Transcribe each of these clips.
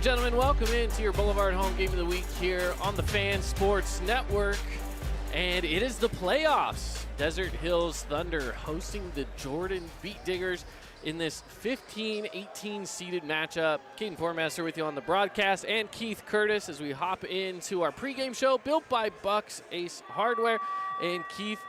and gentlemen, welcome into your Boulevard Home Game of the Week here on the Fan Sports Network. And it is the playoffs. Desert Hills Thunder hosting the Jordan Beetdiggers in this 15-18 seeded matchup. Caden Poormaster with you on the broadcast, and Keith Curtis as we hop into our pregame show built by Bucks Ace Hardware. And Keith,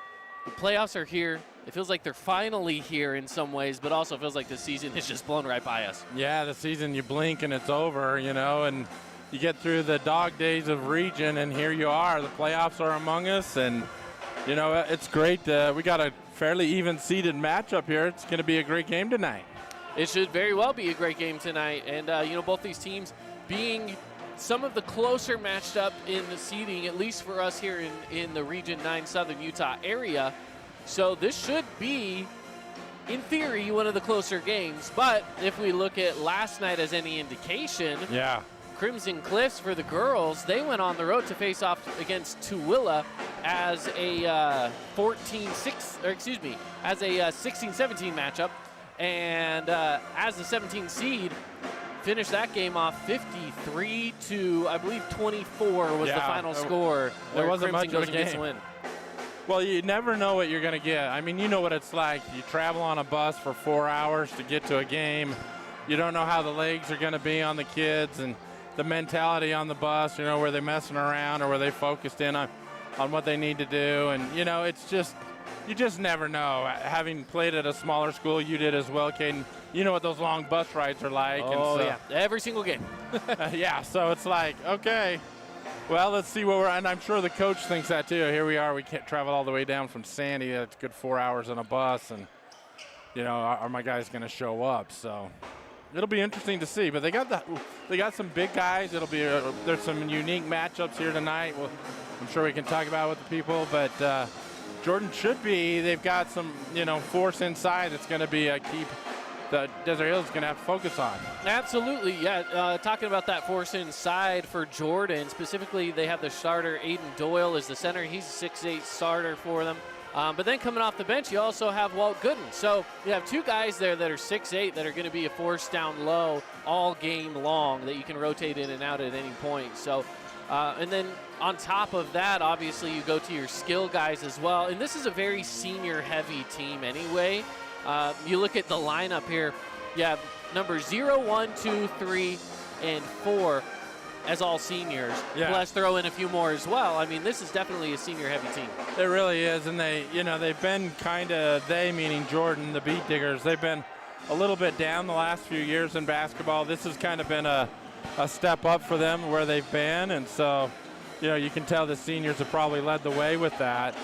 the playoffs are here. It feels like they're finally here in some ways, but also feels like the season has just blown right by us. Yeah, the season, you blink and it's over, and you get through the dog days of region, and here you are. The playoffs are among us, and, it's great. We got a fairly even-seeded matchup here. It's going to be a great game tonight. It should very well be a great game tonight, and, both these teams being some of the closer matched up in the seeding, at least for us here in the Region 9 Southern Utah area. So this should be, in theory, one of the closer games. But if we look at last night as any indication, Crimson Cliffs for the girls, they went on the road to face off against Tooele as a 16-17 matchup. And as the 17 seed, finished that game off 53 to, I believe, 24 was the final score. There wasn't much of a game. Win. Well, you never know what you're going to get. I mean, you know what it's like. You travel on a bus for 4 hours to get to a game. You don't know how the legs are going to be on the kids and the mentality on the bus, were they messing around or were they focused in on what they need to do. And, it's just, you just never know. Having played at a smaller school, you did as well, Caden. You know what those long bus rides are like. Oh, and so, every single game. So it's like, okay. Well, let's see and I'm sure the coach thinks that too. Here we are, we can't travel all the way down from Sandy. It's a good 4 hours on a bus, and, are my guys going to show up? So it'll be interesting to see. But they got some big guys. It'll be there's some unique matchups here tonight. Well, I'm sure we can talk about it with the people, but Jordan they've got some, force inside that's going to be a key. The Desert Hills is going to have to focus on. Absolutely, yeah. Talking about that force inside for Jordan, specifically they have the starter Aiden Doyle as the center. He's a 6'8" starter for them. But then coming off the bench, you also have Walt Gooden. So you have two guys there that are 6'8" that are going to be a force down low all game long that you can rotate in and out at any point. So, and then on top of that, obviously you go to your skill guys as well. And this is a very senior-heavy team anyway. You look at the lineup here, you have numbers 0, 1, 2, 3, and 4 as all seniors. Plus throw in a few more as well. I mean, this is definitely a senior-heavy team. It really is, and they've been meaning Jordan, the Beetdiggers, they've been a little bit down the last few years in basketball. This has kind of been a step up for them where they've been, and so, you can tell the seniors have probably led the way with that.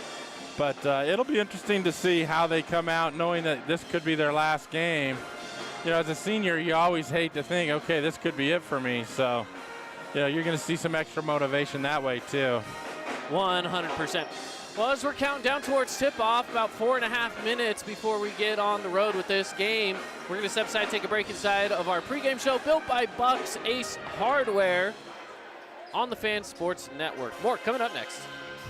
But it'll be interesting to see how they come out knowing that this could be their last game. As a senior, you always hate to think, okay, this could be it for me. So, you're going to see some extra motivation that way, too. 100%. Well, as we're counting down towards tip-off, about 4.5 minutes before we get on the road with this game, we're going to step aside, take a break inside of our pregame show built by Bucks Ace Hardware on the Fan Sports Network. More coming up next.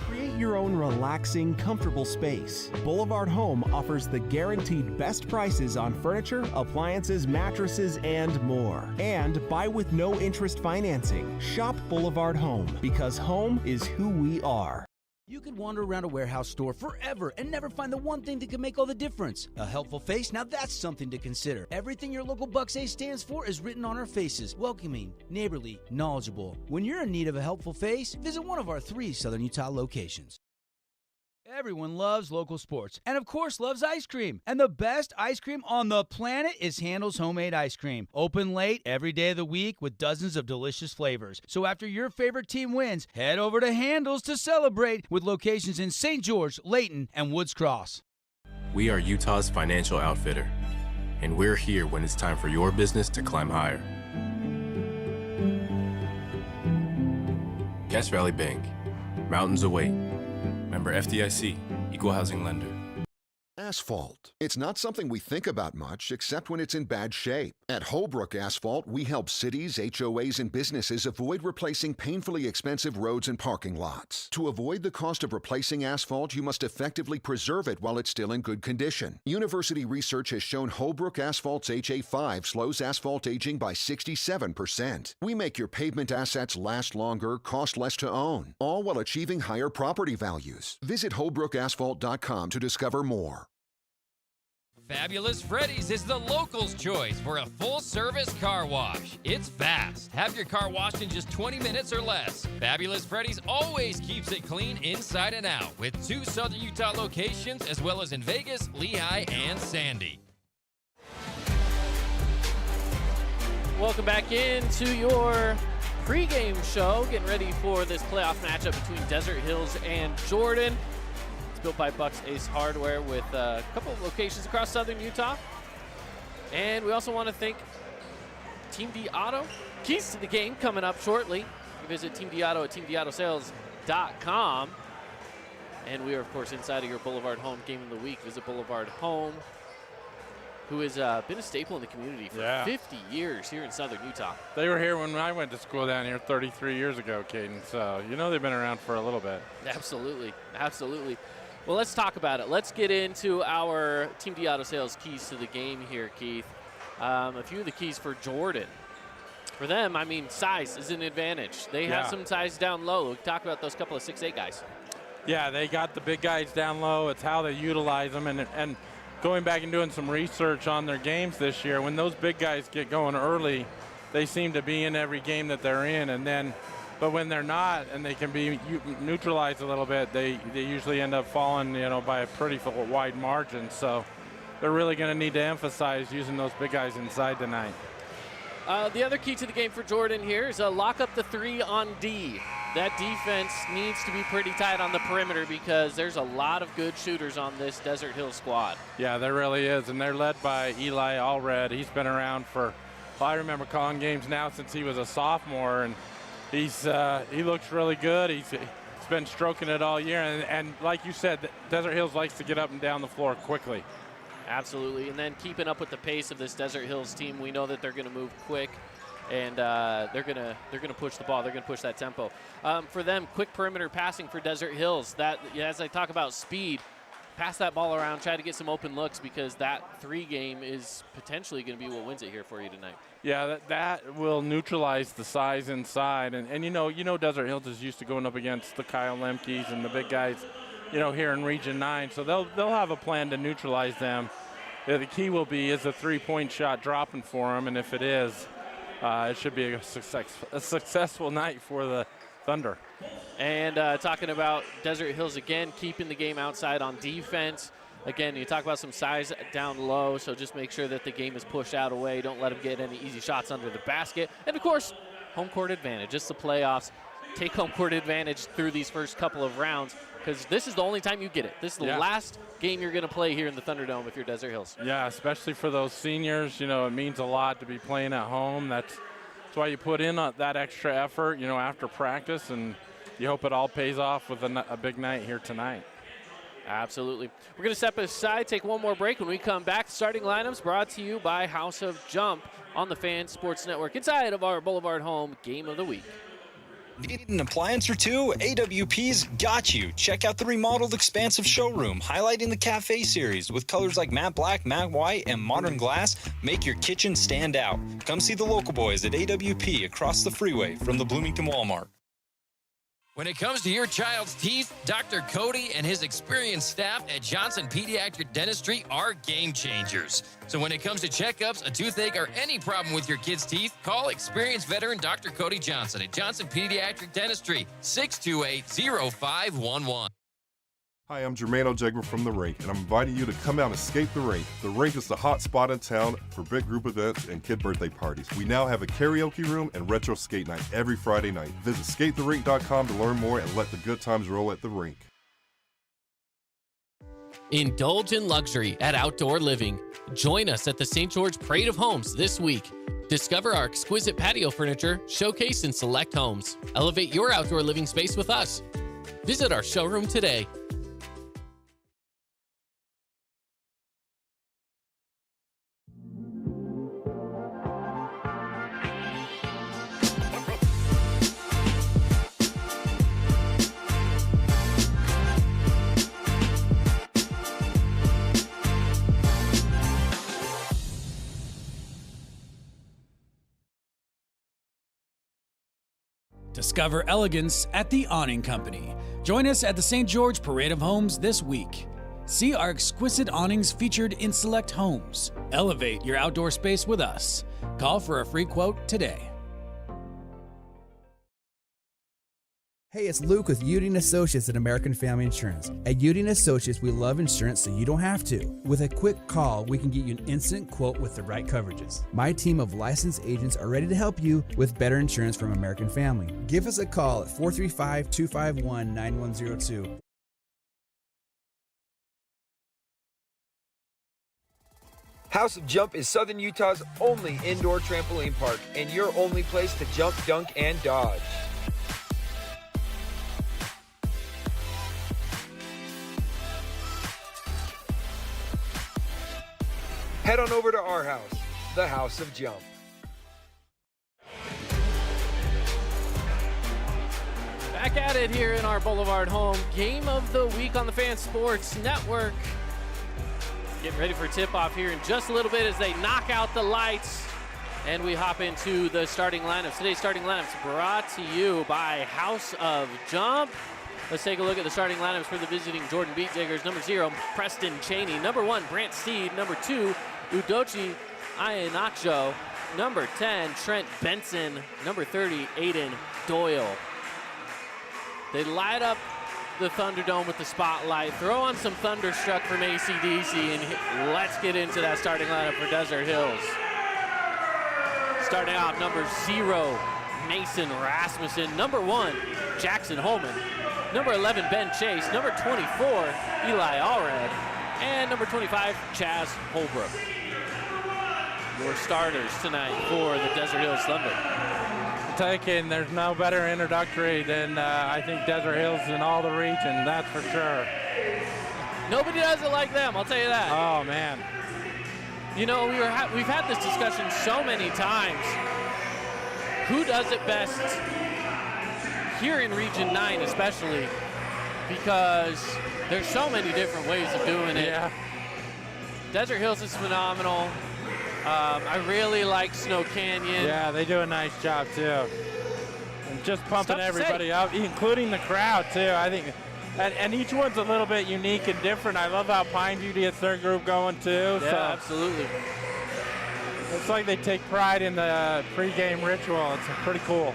Create your own relaxing, comfortable space. Boulevard Home offers the guaranteed best prices on furniture, appliances, mattresses, and more. And buy with no interest financing. Shop Boulevard Home, because home is who we are. You could wander around a warehouse store forever and never find the one thing that can make all the difference. A helpful face? Now that's something to consider. Everything your local Bucks Ace stands for is written on our faces. Welcoming, neighborly, knowledgeable. When you're in need of a helpful face, visit one of our 3 Southern Utah locations. Everyone loves local sports and, of course, loves ice cream. And the best ice cream on the planet is Handel's Homemade Ice Cream. Open late every day of the week with dozens of delicious flavors. So after your favorite team wins, head over to Handel's to celebrate with locations in St. George, Layton, and Woods Cross. We are Utah's financial outfitter, and we're here when it's time for your business to climb higher. Cache Valley Bank, mountains await. Member FDIC, Equal Housing Lender. Asphalt. It's not something we think about much except when it's in bad shape. At Holbrook Asphalt, we help cities, HOAs, and businesses avoid replacing painfully expensive roads and parking lots. To avoid the cost of replacing asphalt, you must effectively preserve it while it's still in good condition. University research has shown Holbrook Asphalt's HA5 slows asphalt aging by 67%. We make your pavement assets last longer, cost less to own, all while achieving higher property values. Visit holbrookasphalt.com to discover more. Fabulous Freddy's is the locals' choice for a full-service car wash. It's fast. Have your car washed in just 20 minutes or less. Fabulous Freddy's always keeps it clean inside and out with 2 Southern Utah locations as well as in Vegas, Lehigh, and Sandy. Welcome back into your pregame show. Getting ready for this playoff matchup between Desert Hills and Jordan. It's built by Bucks Ace Hardware with a couple of locations across Southern Utah. And we also want to thank Team D Auto. Keys to the game coming up shortly. You visit Team D Auto at teamdautosales.com. And we are, of course, inside of your Boulevard Home Game of the Week. Visit Boulevard Home, who has been a staple in the community for 50 years here in Southern Utah. They were here when I went to school down here 33 years ago, Caden. So, you know they've been around for a little bit. Absolutely. Absolutely. Well, let's talk about it. Let's get into our Team D Auto Sales keys to the game here, Keith. A few of the keys for Jordan. For them, I mean, size is an advantage. They have some size down low. We talk about those couple of 6'8" guys. Yeah, they got the big guys down low. It's how they utilize them. And going back and doing some research on their games this year, when those big guys get going early, they seem to be in every game that they're in. But when they're not and they can be neutralized a little bit, they usually end up falling, by a pretty wide margin. So they're really going to need to emphasize using those big guys inside tonight. The other key to the game for Jordan here is lock up the 3 on D. That defense needs to be pretty tight on the perimeter because there's a lot of good shooters on this Desert Hill squad. Yeah, there really is, and they're led by Eli Allred. He's been around I remember calling games now since he was a sophomore, and he looks really good. He's been stroking it all year, and like you said, Desert Hills likes to get up and down the floor quickly. Absolutely, and then keeping up with the pace of this Desert Hills team, we know that they're going to move quick, and they're going to push the ball. They're going to push that tempo. For them, quick perimeter passing for Desert Hills. That, as I talk about speed, pass that ball around, try to get some open looks because that 3 game is potentially going to be what wins it here for you tonight. Yeah, that will neutralize the size inside, and you know Desert Hills is used to going up against the Kyle Lemkes and the big guys, here in Region 9, so they'll have a plan to neutralize them. The key will be, is the 3-point shot dropping for them, and if it is, it should be a successful night for the Thunder. And talking about Desert Hills again, keeping the game outside on defense. Again, you talk about some size down low, so just make sure that the game is pushed out away. Don't let them get any easy shots under the basket. And, of course, home court advantage. It's the playoffs. Take home court advantage through these first couple of rounds because this is the only time you get it. This is the last game you're going to play here in the Thunderdome if you're Desert Hills. Yeah, especially for those seniors. It means a lot to be playing at home. That's why you put in that extra effort, after practice, and you hope it all pays off with a big night here tonight. Absolutely. We're going to step aside, take one more break. When we come back, starting lineups brought to you by House of Jump on the Fan Sports Network inside of our Boulevard Home Game of the Week. Need an appliance or two? AWP's got you. Check out the remodeled expansive showroom, highlighting the Cafe series with colors like matte black, matte white, and modern glass. Make your kitchen stand out. Come see the local boys at AWP across the freeway from the Bloomington Walmart. When it comes to your child's teeth, Dr. Cody and his experienced staff at Johnson Pediatric Dentistry are game changers. So when it comes to checkups, a toothache, or any problem with your kid's teeth, call experienced veteran Dr. Cody Johnson at Johnson Pediatric Dentistry, 628-0511. Hi, I'm Jermaine O'Jegler from The Rink, and I'm inviting you to come out and skate The Rink. The Rink is the hot spot in town for big group events and kid birthday parties. We now have a karaoke room and retro skate night every Friday night. Visit skatetherink.com to learn more and let the good times roll at The Rink. Indulge in luxury at Outdoor Living. Join us at the St. George Parade of Homes this week. Discover our exquisite patio furniture showcased in select homes. Elevate your outdoor living space with us. Visit our showroom today. Discover elegance at the Awning Company. Join us at the St. George Parade of Homes this week. See our exquisite awnings featured in select homes. Elevate your outdoor space with us. Call for a free quote today. Hey, it's Luke with Udine Associates at American Family Insurance. At Udine Associates, we love insurance so you don't have to. With a quick call, we can get you an instant quote with the right coverages. My team of licensed agents are ready to help you with better insurance from American Family. Give us a call at 435-251-9102. House of Jump is Southern Utah's only indoor trampoline park and your only place to jump, dunk, and dodge. Head on over to our house, the House of Jump. Back at it here in our Boulevard home. Game of the week on the Fan Sports Network. Getting ready for tip-off here in just a little bit as they knock out the lights. And we hop into the starting lineups. Today's starting lineups brought to you by House of Jump. Let's take a look at the starting lineups for the visiting Jordan Beetdiggers. Number 0, Preston Cheney. Number 1, Brant Steed. Number 2, Udochi Iheanacho. Number 10, Trent Benson. Number 30, Aiden Doyle. They light up the Thunderdome with the spotlight. Throw on some Thunderstruck from AC/DC, and let's get into that starting lineup for Desert Hills. Starting out, number 0, Mason Rasmussen. Number 1, Jackson Holman. Number 11, Ben Chase. Number 24, Eli Allred. And number 25, Chaz Holbrook. Your starters tonight for the Desert Hills Thunder. Taking, there's no better introductory than I think Desert Hills in all the region, that's for sure. Nobody does it like them, I'll tell you that. Oh, man. You know, we've had this discussion so many times. Who does it best here in Region 9 especially, because there's so many different ways of doing it. Yeah. Desert Hills is phenomenal. I really like Snow Canyon. Yeah, they do a nice job too. And just pumping everybody up, including the crowd too. I think, and each one's a little bit unique and different. I love how Pine View gets their group going too. Yeah, so absolutely. It's like they take pride in the pregame ritual. It's pretty cool.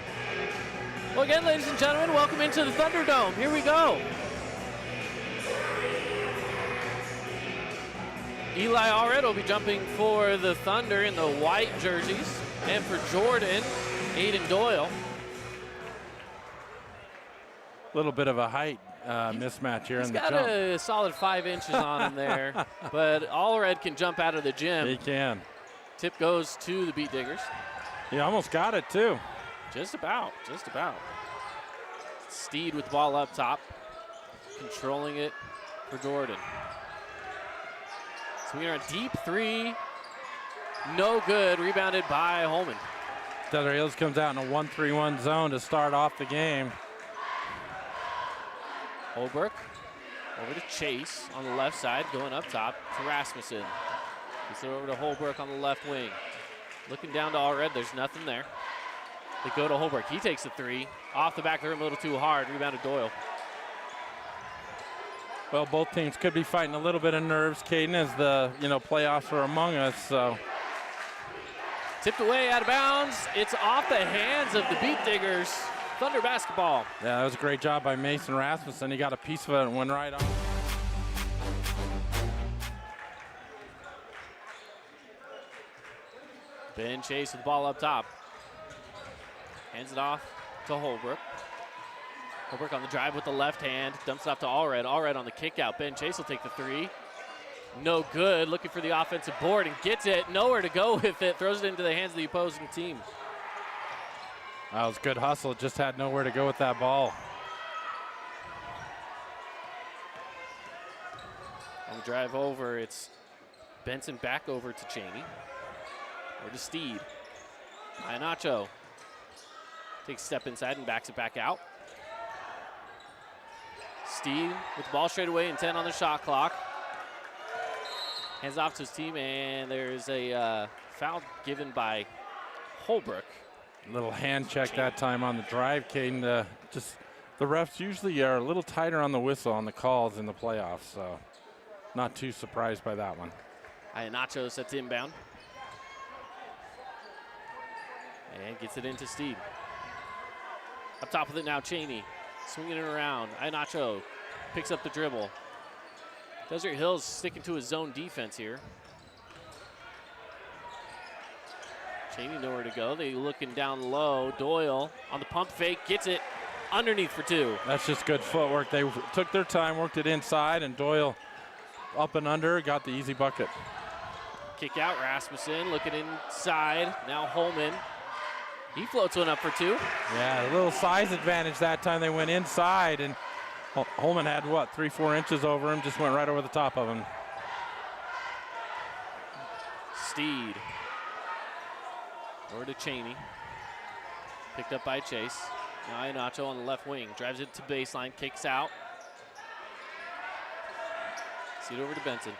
Well, again, ladies and gentlemen, welcome into the Thunderdome. Here we go. Eli Allred will be jumping for the Thunder in the white jerseys. And for Jordan, Aiden Doyle. A little bit of a height mismatch here in the jump. He's got a solid 5 inches on him there. But Allred can jump out of the gym. He can. Tip goes to the Beetdiggers. He almost got it too. Just about, just about. Steed with the ball up top, controlling it for Jordan. Swinging a deep 3, no good, rebounded by Holman. Desert Hills comes out in a 1-3-1 zone to start off the game. Holbrook over to Chase on the left side, going up top to Rasmussen. Gets it over to Holbrook on the left wing. Looking down to Allred, there's nothing there. They go to Holbrook, he takes the 3. Off the back of the rim a little too hard, rebounded Doyle. Well, both teams could be fighting a little bit of nerves, Caden, as the playoffs are among us. So tipped away out of bounds. It's off the hands of the Beetdiggers. Thunder basketball. Yeah, that was a great job by Mason Rasmussen. He got a piece of it and went right on. Ben Chase with the ball up top. Hands it off to Holbrook. Holbrook on the drive with the left hand. Dumps it off to Allred. Allred on the kick out. Ben Chase will take the 3. No good. Looking for the offensive board and gets it. Nowhere to go with it. Throws it into the hands of the opposing team. That was good hustle. Just had nowhere to go with that ball. On the drive over, it's Benson back over to Cheney. Or to Steed. Iheanacho takes a step inside and backs it back out. Steed with the ball straight away and 10 on the shot clock. Hands off to his team, and there's a foul given by Holbrook. Little hand check that time on the drive, Caden. Just the refs usually are a little tighter on the whistle on the calls in the playoffs, so not too surprised by that one. Nacho sets inbound. And gets it into Steed. Up top with it now, Cheney. Swinging it around. Nacho picks up the dribble. Desert Hills sticking to his zone defense here. Cheney nowhere to go. They looking down low. Doyle on the pump fake, gets it underneath for two. That's just good footwork. They took their time, worked it inside, and Doyle up and under, got the easy bucket. Kick out, Rasmussen looking inside. Now Holman. He floats one up for two. Yeah, a little size advantage that time. They went inside, and Holman had, what, 3-4 inches over him, just went right over the top of him. Steed. Over to Cheney. Picked up by Chase. Now Nacho on the left wing. Drives it to baseline, kicks out. See it over to Benson.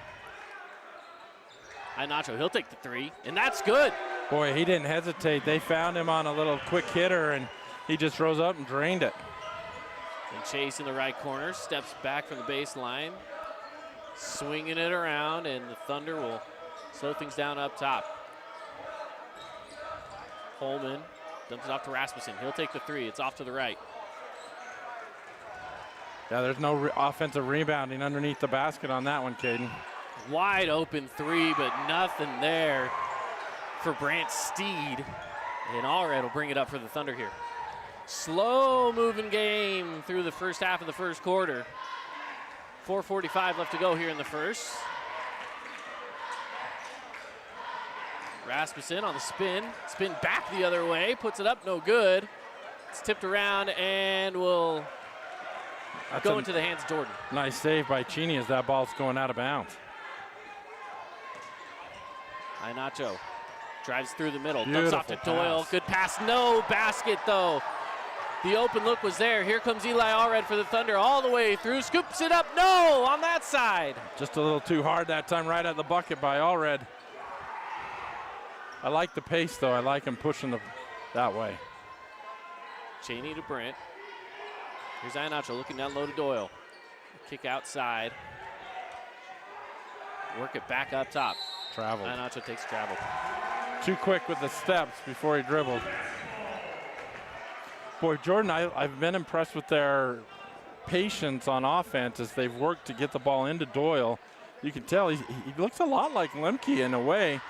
Nacho, he'll take the three, and that's good. Boy, he didn't hesitate. They found him on a little quick hitter, and he just rose up and drained it. And Chase in the right corner, steps back from the baseline, swinging it around, and the Thunder will slow things down up top. Holman dumps it off to Rasmussen. He'll take the three. It's off to the right. Yeah, there's no offensive rebounding underneath the basket on that one, Caden. Wide open three, but nothing there for Brant Steed. And Allred will bring it up for the Thunder here. Slow moving game through the first half of the first quarter. 4:45 left to go here in the first. Rasmussen on the spin back the other way, puts it up, no good. It's tipped around and will go into the hands of Jordan. Nice save by Cheney as that ball's going out of bounds. Nacho drives through the middle, Beautiful dumps off to Doyle. pass. Good pass, no basket though. The open look was there. Here comes Eli Allred for the Thunder all the way through, scoops it up, no, on that side. Just a little too hard that time, right at the bucket by Allred. I like the pace though, I like him pushing that way. Cheney to Brent. Here's Nacho looking down low to Doyle. Kick outside. Work it back up top. Travel. Nacho takes travel. Too quick with the steps before he dribbled. Boy, Jordan, I've been impressed with their patience on offense as they've worked to get the ball into Doyle. You can tell he looks a lot like Lemke in a way,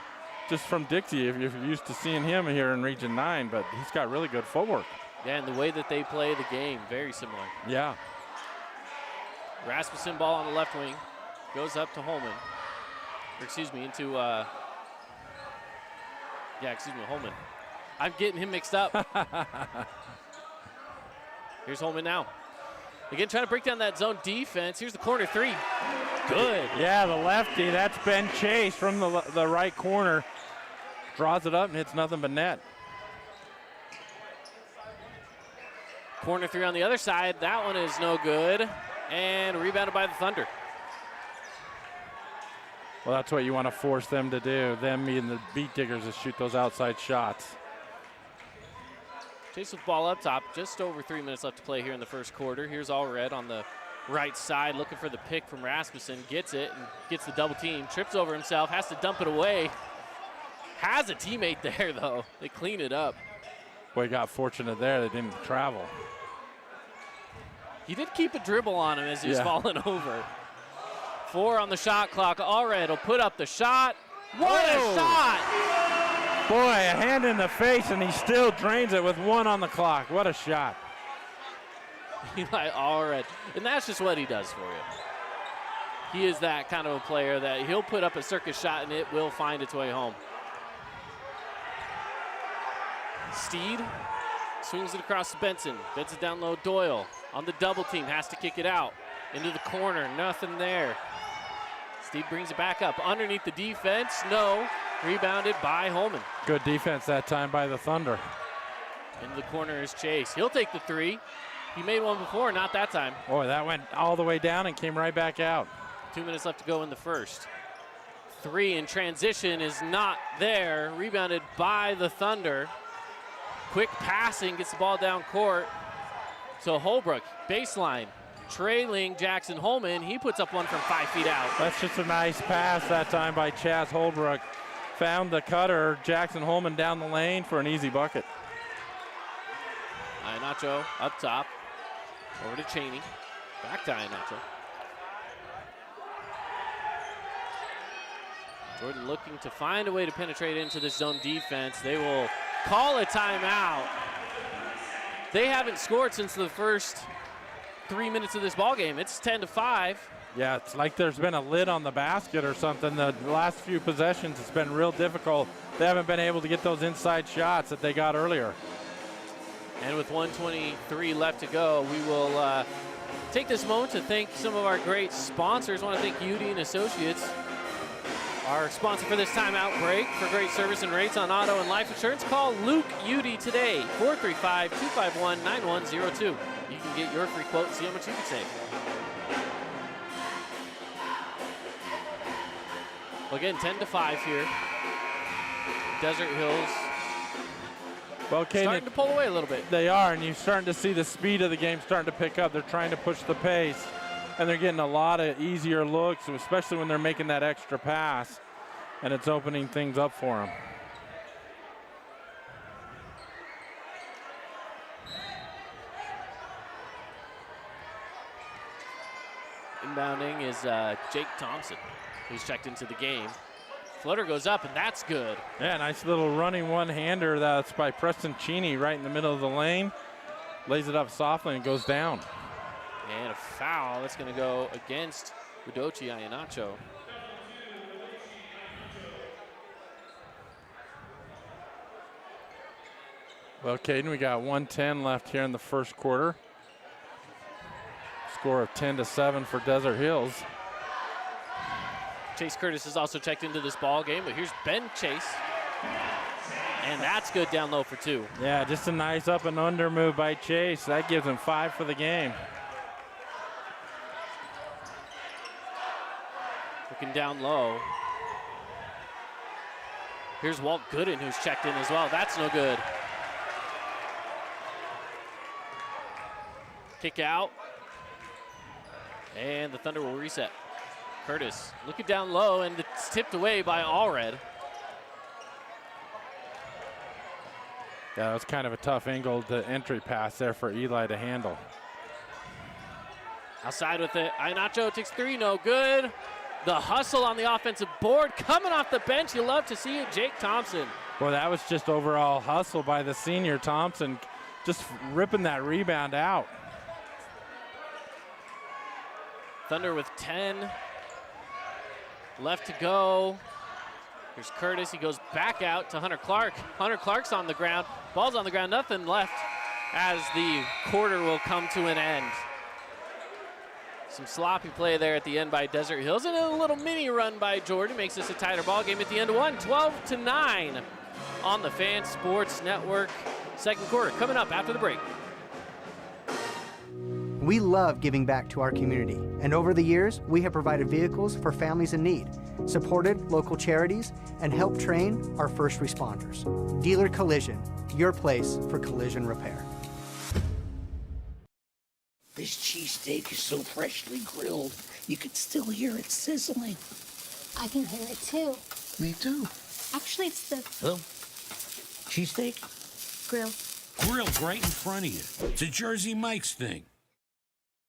just from Dixie, if you're used to seeing him here in Region 9, but he's got really good footwork. Yeah, and the way that they play the game, very similar. Yeah. Rasmussen ball on the left wing. Goes up to Holman. Or excuse me, into, Holman. I'm getting him mixed up. Here's Holman now. Again, trying to break down that zone defense. Here's the corner three. Good. Yeah, the lefty, that's Ben Chase from the right corner. Draws it up and hits nothing but net. Corner three on the other side. That one is no good. And rebounded by the Thunder. Well, that's what you want to force them to do. Them and the Beetdiggers to shoot those outside shots. Chase with ball up top. Just over 3 minutes left to play here in the first quarter. Here's Allred on the right side looking for the pick from Rasmussen. Gets it and gets the double team. Trips over himself. Has to dump it away. Has a teammate there, though. They clean it up. Boy, got fortunate there. They didn't travel. He did keep a dribble on him as he was falling over. 4 on the shot clock. Allred will put up the shot. What a shot! Boy, a hand in the face, and he still drains it with 1 on the clock. What a shot. Eli Allred. And that's just what he does for you. He is that kind of a player that he'll put up a circus shot and it will find its way home. Steed swings it across to Benson. Benson down low, Doyle on the double team, has to kick it out. Into the corner, nothing there. Steed brings it back up underneath the defense, no. Rebounded by Holman. Good defense that time by the Thunder. Into the corner is Chase. He'll take the three. He made one before, not that time. Boy, that went all the way down and came right back out. 2 minutes left to go in the first. 3 in transition is not there. Rebounded by the Thunder. quick passing, gets the ball down court. So Holbrook, baseline, trailing Jackson Holman. He puts up one from 5 feet out. That's just a nice pass that time by Chaz Holbrook. Found the cutter, Jackson Holman down the lane for an easy bucket. Ihenacho up top, over to Cheney, back to Ihenacho. Jordan looking to find a way to penetrate into the zone defense. They will call a timeout. They haven't scored since the first 3 minutes of this ball game. It's 10-5. Yeah, it's like there's been a lid on the basket or something. The last few possessions, it's been real difficult. They haven't been able to get those inside shots that they got earlier. And with 1:23 left to go, we will take this moment to thank some of our great sponsors. I want to thank Udy and Associates, our sponsor for this timeout break. For great service and rates on auto and life insurance, call Luke Udy today, 435-251-9102. You can get your free quote and see how much you can save. Well, again, 10-5 here. Desert Hills starting to pull away a little bit. They are, and you're starting to see the speed of the game starting to pick up. They're trying to push the pace, and they're getting a lot of easier looks, especially when they're making that extra pass, and it's opening things up for them. Inbounding is Jake Thompson, who's checked into the game. Floater goes up, and that's good. Yeah, nice little running one-hander. That's by Preston Cheney right in the middle of the lane. Lays it up softly and goes down. And a foul that's going to go against Udochi Ihenacho. Well, Caden, we got 1:10 left here in the first quarter. Score of 10-7 for Desert Hills. Chase Curtis is also checked into this ball game, but here's Ben Chase. And that's good down low for 2. Yeah, just a nice up and under move by Chase. That gives him 5 for the game. Looking down low. Here's Walt Gooden, who's checked in as well. That's no good. Kick out. And the Thunder will reset. Curtis looking down low, and it's tipped away by Allred. Yeah, that was kind of a tough angle, the entry pass there for Eli to handle. Outside with it. Ihenacho takes 3, no good. The hustle on the offensive board coming off the bench. You love to see it, Jake Thompson. Well, that was just overall hustle by the senior Thompson, just ripping that rebound out. Thunder with 10 left to go. Here's Curtis. He goes back out to Hunter Clark. Hunter Clark's on the ground. Ball's on the ground. Nothing left as the quarter will come to an end. Some sloppy play there at the end by Desert Hills, and a little mini run by Jordan makes this a tighter ball game at the end of one. 12-9 on the Fan Sports Network. Second quarter coming up after the break. We love giving back to our community, and over the years, we have provided vehicles for families in need, supported local charities, and helped train our first responders. Dealer Collision, your place for collision repair. This cheesesteak is so freshly grilled, you can still hear it sizzling. I can hear it too. Me too. Actually, it's the Hello? Cheesesteak? grill. Grilled right in front of you. It's a Jersey Mike's thing.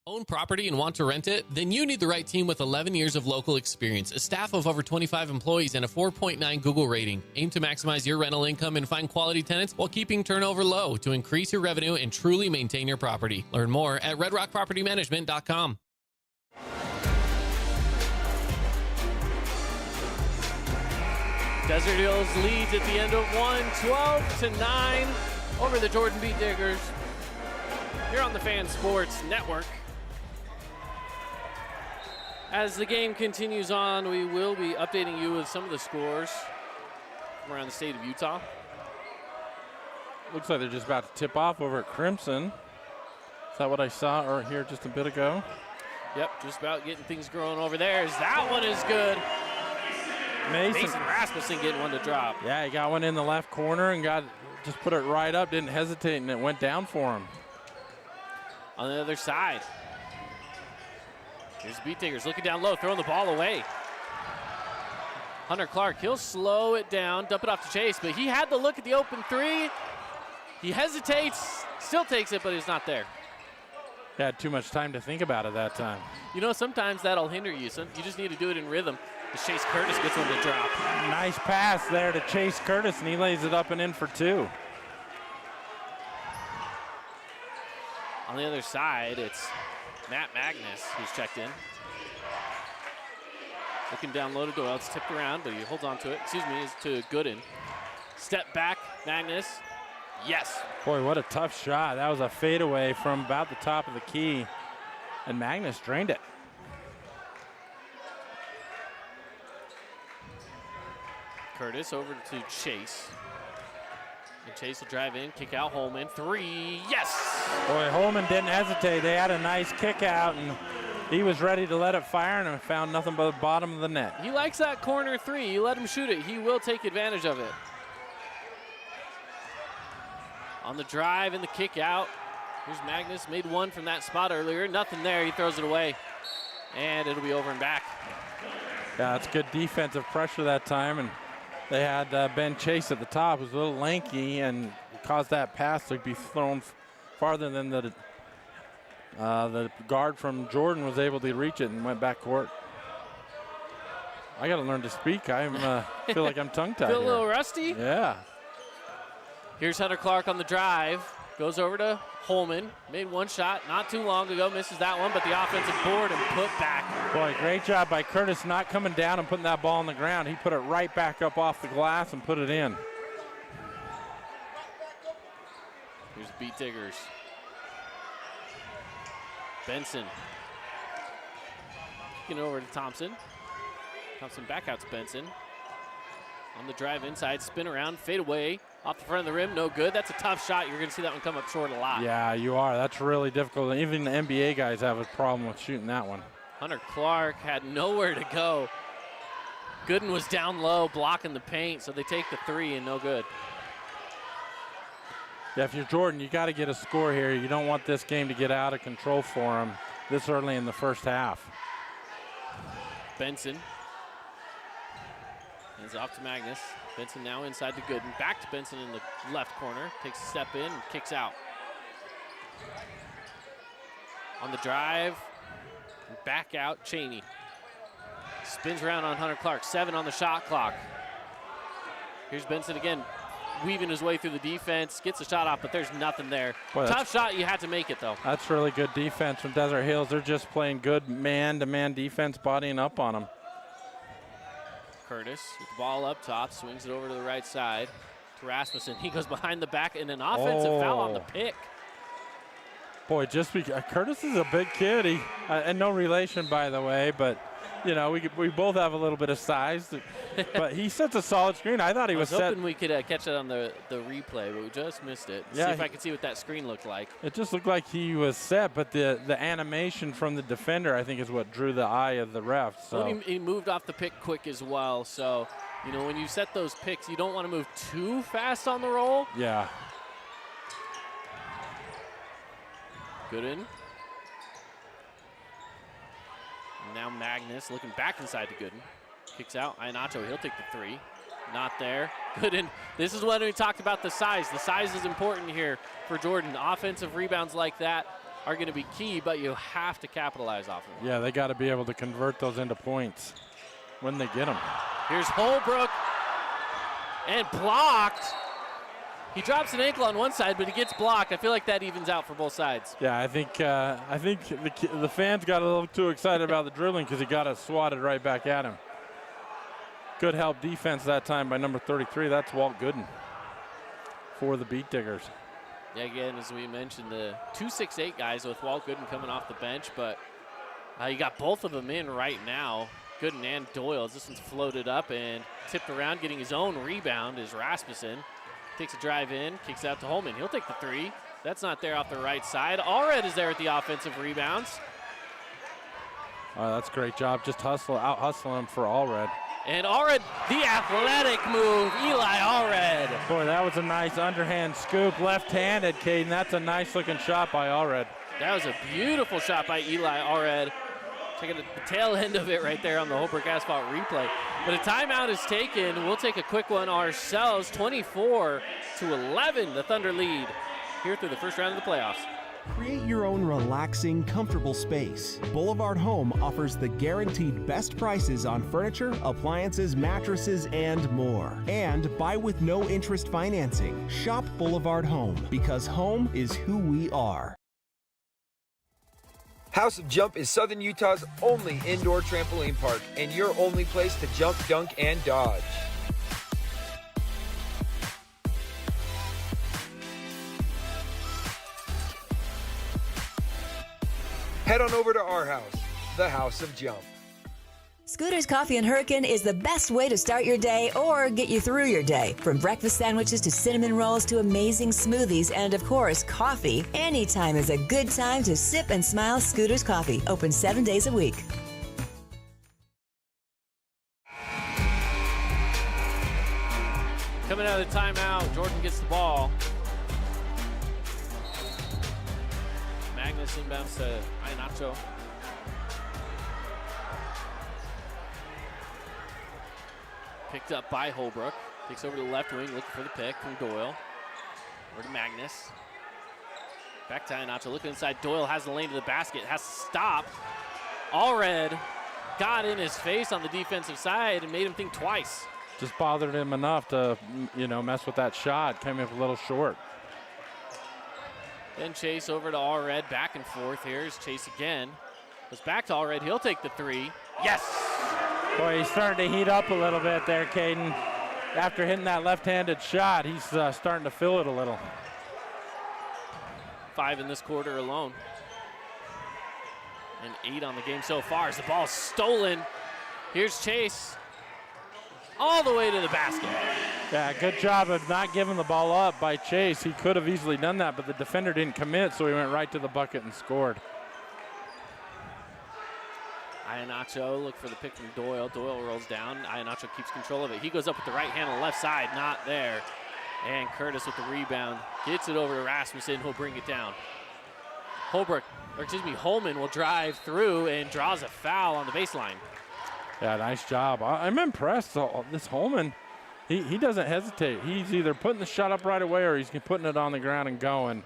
Own property and want to rent it? Then you need the right team with 11 years of local experience, a staff of over 25 employees, and a 4.9 Google rating. Aim to maximize your rental income and find quality tenants while keeping turnover low to increase your revenue and truly maintain your property. Learn more at redrockpropertymanagement.com. Desert Hills leads at the end of one, 12-9 over the Jordan Beetdiggers. Here on the Fan Sports Network. As the game continues on, we will be updating you with some of the scores from around the state of Utah. Looks like they're just about to tip off over at Crimson. Is that what I saw or here just a bit ago? Yep, just about getting things growing over there. That one is good. Mason Rasmussen getting one to drop. Yeah, he got one in the left corner and just put it right up, didn't hesitate, and it went down for him. On the other side, here's the Beetdiggers looking down low, throwing the ball away. Hunter Clark, he'll slow it down, dump it off to Chase, but he had the look at the open three. He hesitates, still takes it, but it's not there. He had too much time to think about it that time. You know, sometimes that'll hinder you. So you just need to do it in rhythm. As Chase Curtis gets one to drop. Nice pass there to Chase Curtis, and he lays it up and in for 2. On the other side, it's Matt Magnus who's checked in. Looking down low to Doyle. It's tipped around, but he holds on to it. Excuse me, it's to Gooden. Step back, Magnus. Yes. Boy, what a tough shot. That was a fadeaway from about the top of the key, and Magnus drained it. Curtis over to Chase. And Chase will drive in, kick out Holman. 3, yes! Boy, Holman didn't hesitate. They had a nice kick out, and he was ready to let it fire, and found nothing but the bottom of the net. He likes that corner 3. You let him shoot it, he will take advantage of it. On the drive and the kick out. Here's Magnus, made one from that spot earlier. Nothing there, he throws it away. And it'll be over and back. Yeah, that's good defensive pressure that time, and they had Ben Chase at the top, who's a little lanky, and caused that pass to be thrown farther than the guard from Jordan was able to reach it and went back court. I got to learn to speak. I feel like I'm tongue-tied. Feel a little rusty? Yeah. Here's Hunter Clark on the drive. Goes over to Holman. Made one shot not too long ago. Misses that one, but the offensive board and put back. Boy, great job by Curtis not coming down and putting that ball on the ground. He put it right back up off the glass and put it in. Here's Beetdiggers. Benson. Kicking it over to Thompson. Thompson back out to Benson. On the drive inside, spin around, fade away. Off the front of the rim, no good. That's a tough shot. You're going to see that one come up short a lot. Yeah, you are. That's really difficult. Even the NBA guys have a problem with shooting that one. Hunter Clark had nowhere to go. Gooden was down low, blocking the paint, so they take the 3 and no good. Yeah, if you're Jordan, you got to get a score here. You don't want this game to get out of control for him this early in the first half. Benson. Hands off to Magnus. Benson now inside to Gooden. Back to Benson in the left corner. Takes a step in and kicks out. On the drive. Back out, Cheney. Spins around on Hunter Clark. 7 on the shot clock. Here's Benson again, weaving his way through the defense. Gets a shot off, but there's nothing there. Boy, tough shot. You had to make it, though. That's really good defense from Desert Hills. They're just playing good man-to-man defense, bodying up on them. Curtis with the ball up top, swings it over to the right side to Rasmussen. He goes behind the back and an offensive foul on the pick. Boy, just because Curtis is a big kid, and no relation, by the way, but you know we both have a little bit of size. But he sets a solid screen. I thought he was set. I was hoping we could catch it on the replay, but we just missed it. Yeah, see if I can see what that screen looked like. It just looked like he was set, but the animation from the defender, I think, is what drew the eye of the ref. So well, he moved off the pick quick as well. So, you know, when you set those picks, you don't want to move too fast on the roll. Yeah. Gooden. Now Magnus looking back inside to Gooden. Kicks out. Ianacho, he'll take the 3. Not there. Gooden. This is when we talked about the size. The size is important here for Jordan. Offensive rebounds like that are going to be key, but you have to capitalize off them. Yeah, they got to be able to convert those into points when they get them. Here's Holbrook. And blocked. He drops an ankle on one side, but he gets blocked. I feel like that evens out for both sides. Yeah, I think the fans got a little too excited about the dribbling because he got it swatted right back at him. Good help defense that time by number 33. That's Walt Gooden for the Beetdiggers. Yeah, again, as we mentioned, the 2-6-8 guys with Walt Gooden coming off the bench, but you got both of them in right now. Gooden and Doyle. This one's floated up and tipped around, getting his own rebound is Rasmussen. Takes a drive in, kicks out to Holman. He'll take the 3. That's not there off the right side. Allred is there at the offensive rebounds. That's a great job. Just out hustling him for Allred. And Allred, the athletic move, Eli Allred. Boy, that was a nice underhand scoop, left-handed, Caden. That's a nice-looking shot by Allred. That was a beautiful shot by Eli Allred. Checking the tail end of it right there on the Holbrook Asphalt replay. But a timeout is taken. We'll take a quick one ourselves. 24-11, the Thunder lead here through the first round of the playoffs. Create your own relaxing, comfortable space. Boulevard Home offers the guaranteed best prices on furniture, appliances, mattresses, and more. And buy with no interest financing. Shop Boulevard Home, because home is who we are. House of Jump is Southern Utah's only indoor trampoline park and your only place to jump, dunk, and dodge. Head on over to our house, the House of Jump. Scooter's Coffee and Hurricane is the best way to start your day or get you through your day. From breakfast sandwiches to cinnamon rolls to amazing smoothies and, of course, coffee. Anytime is a good time to sip and smile Scooter's Coffee. Open 7 days a week. Coming out of the timeout, Jordan gets the ball. Magnus inbounds to Ianacho. Picked up by Holbrook. Takes over to the left wing, looking for the pick from Doyle. Over to Magnus. Back to Ianacho, looking inside. Doyle has the lane to the basket, has to stop. Allred got in his face on the defensive side and made him think twice. Just bothered him enough to, mess with that shot. Came up a little short. Then Chase over to Allred, back and forth. Here's Chase again. Goes back to Allred, he'll take the three. Yes! Boy, he's starting to heat up a little bit there, Caden. After hitting that left-handed shot, he's starting to feel it a little. 5 in this quarter alone. And 8 on the game so far as the ball's stolen. Here's Chase. All the way to the basket. Yeah, good job of not giving the ball up by Chase. He could have easily done that, but the defender didn't commit, so he went right to the bucket and scored. Ianacho, look for the pick from Doyle. Doyle rolls down. Ianacho keeps control of it. He goes up with the right hand on the left side, not there. And Curtis with the rebound. Gets it over to Rasmussen, who'll bring it down. Holman will drive through and draws a foul on the baseline. Yeah, nice job. I'm impressed. This Holman, he doesn't hesitate. He's either putting the shot up right away or he's putting it on the ground and going.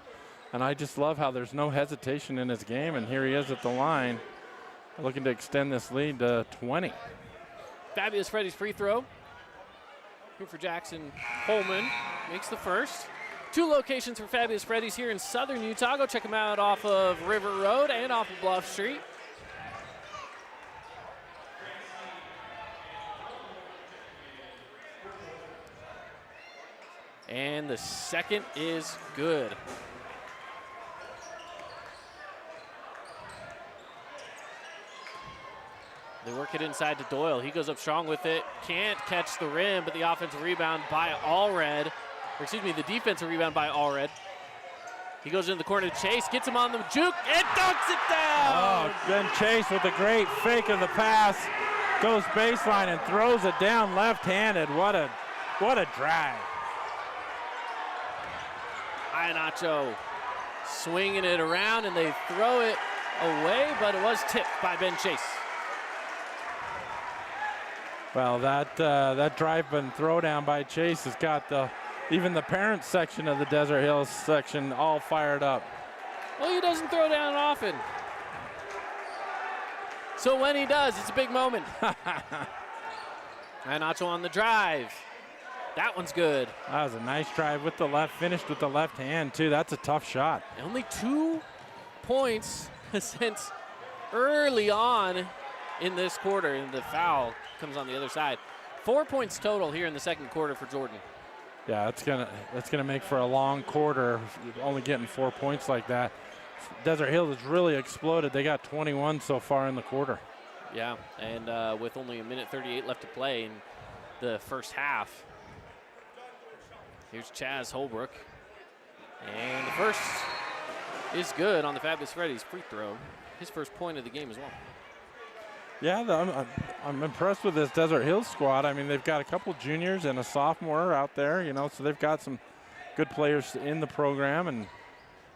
And I just love how there's no hesitation in his game. And here he is at the line, looking to extend this lead to 20. Fabulous Freddy's free throw. Here for Jackson. Holman makes the first. 2 locations for Fabulous Freddy's here in Southern Utah. Go check them out off of River Road and off of Bluff Street. And the second is good. They work it inside to Doyle. He goes up strong with it. Can't catch the rim, but the offensive rebound by Allred. The defensive rebound by Allred. He goes into the corner to Chase, gets him on the juke, and dunks it down! Oh, then Chase with a great fake of the pass. Goes baseline and throws it down left-handed. What a drive. Ianacho swinging it around, and they throw it away, but it was tipped by Ben Chase. Well, that drive and throwdown by Chase has got even the parents section of the Desert Hills section all fired up. Well, he doesn't throw down often. So when he does, it's a big moment. Ianacho on the drive. That one's good. That was a nice drive with the left, finished with the left hand, too. That's a tough shot. Only 2 points since early on in this quarter, and the foul comes on the other side. 4 points total here in the second quarter for Jordan. Yeah, that's gonna make for a long quarter, only getting 4 points like that. Desert Hills has really exploded. They got 21 so far in the quarter. Yeah, and with only 1:38 left to play in the first half. Here's Chaz Holbrook. And the first is good on the Fabulous Freddy's free throw. His first point of the game as well. Yeah, I'm impressed with this Desert Hills squad. I mean, they've got a couple juniors and a sophomore out there, so they've got some good players in the program. And,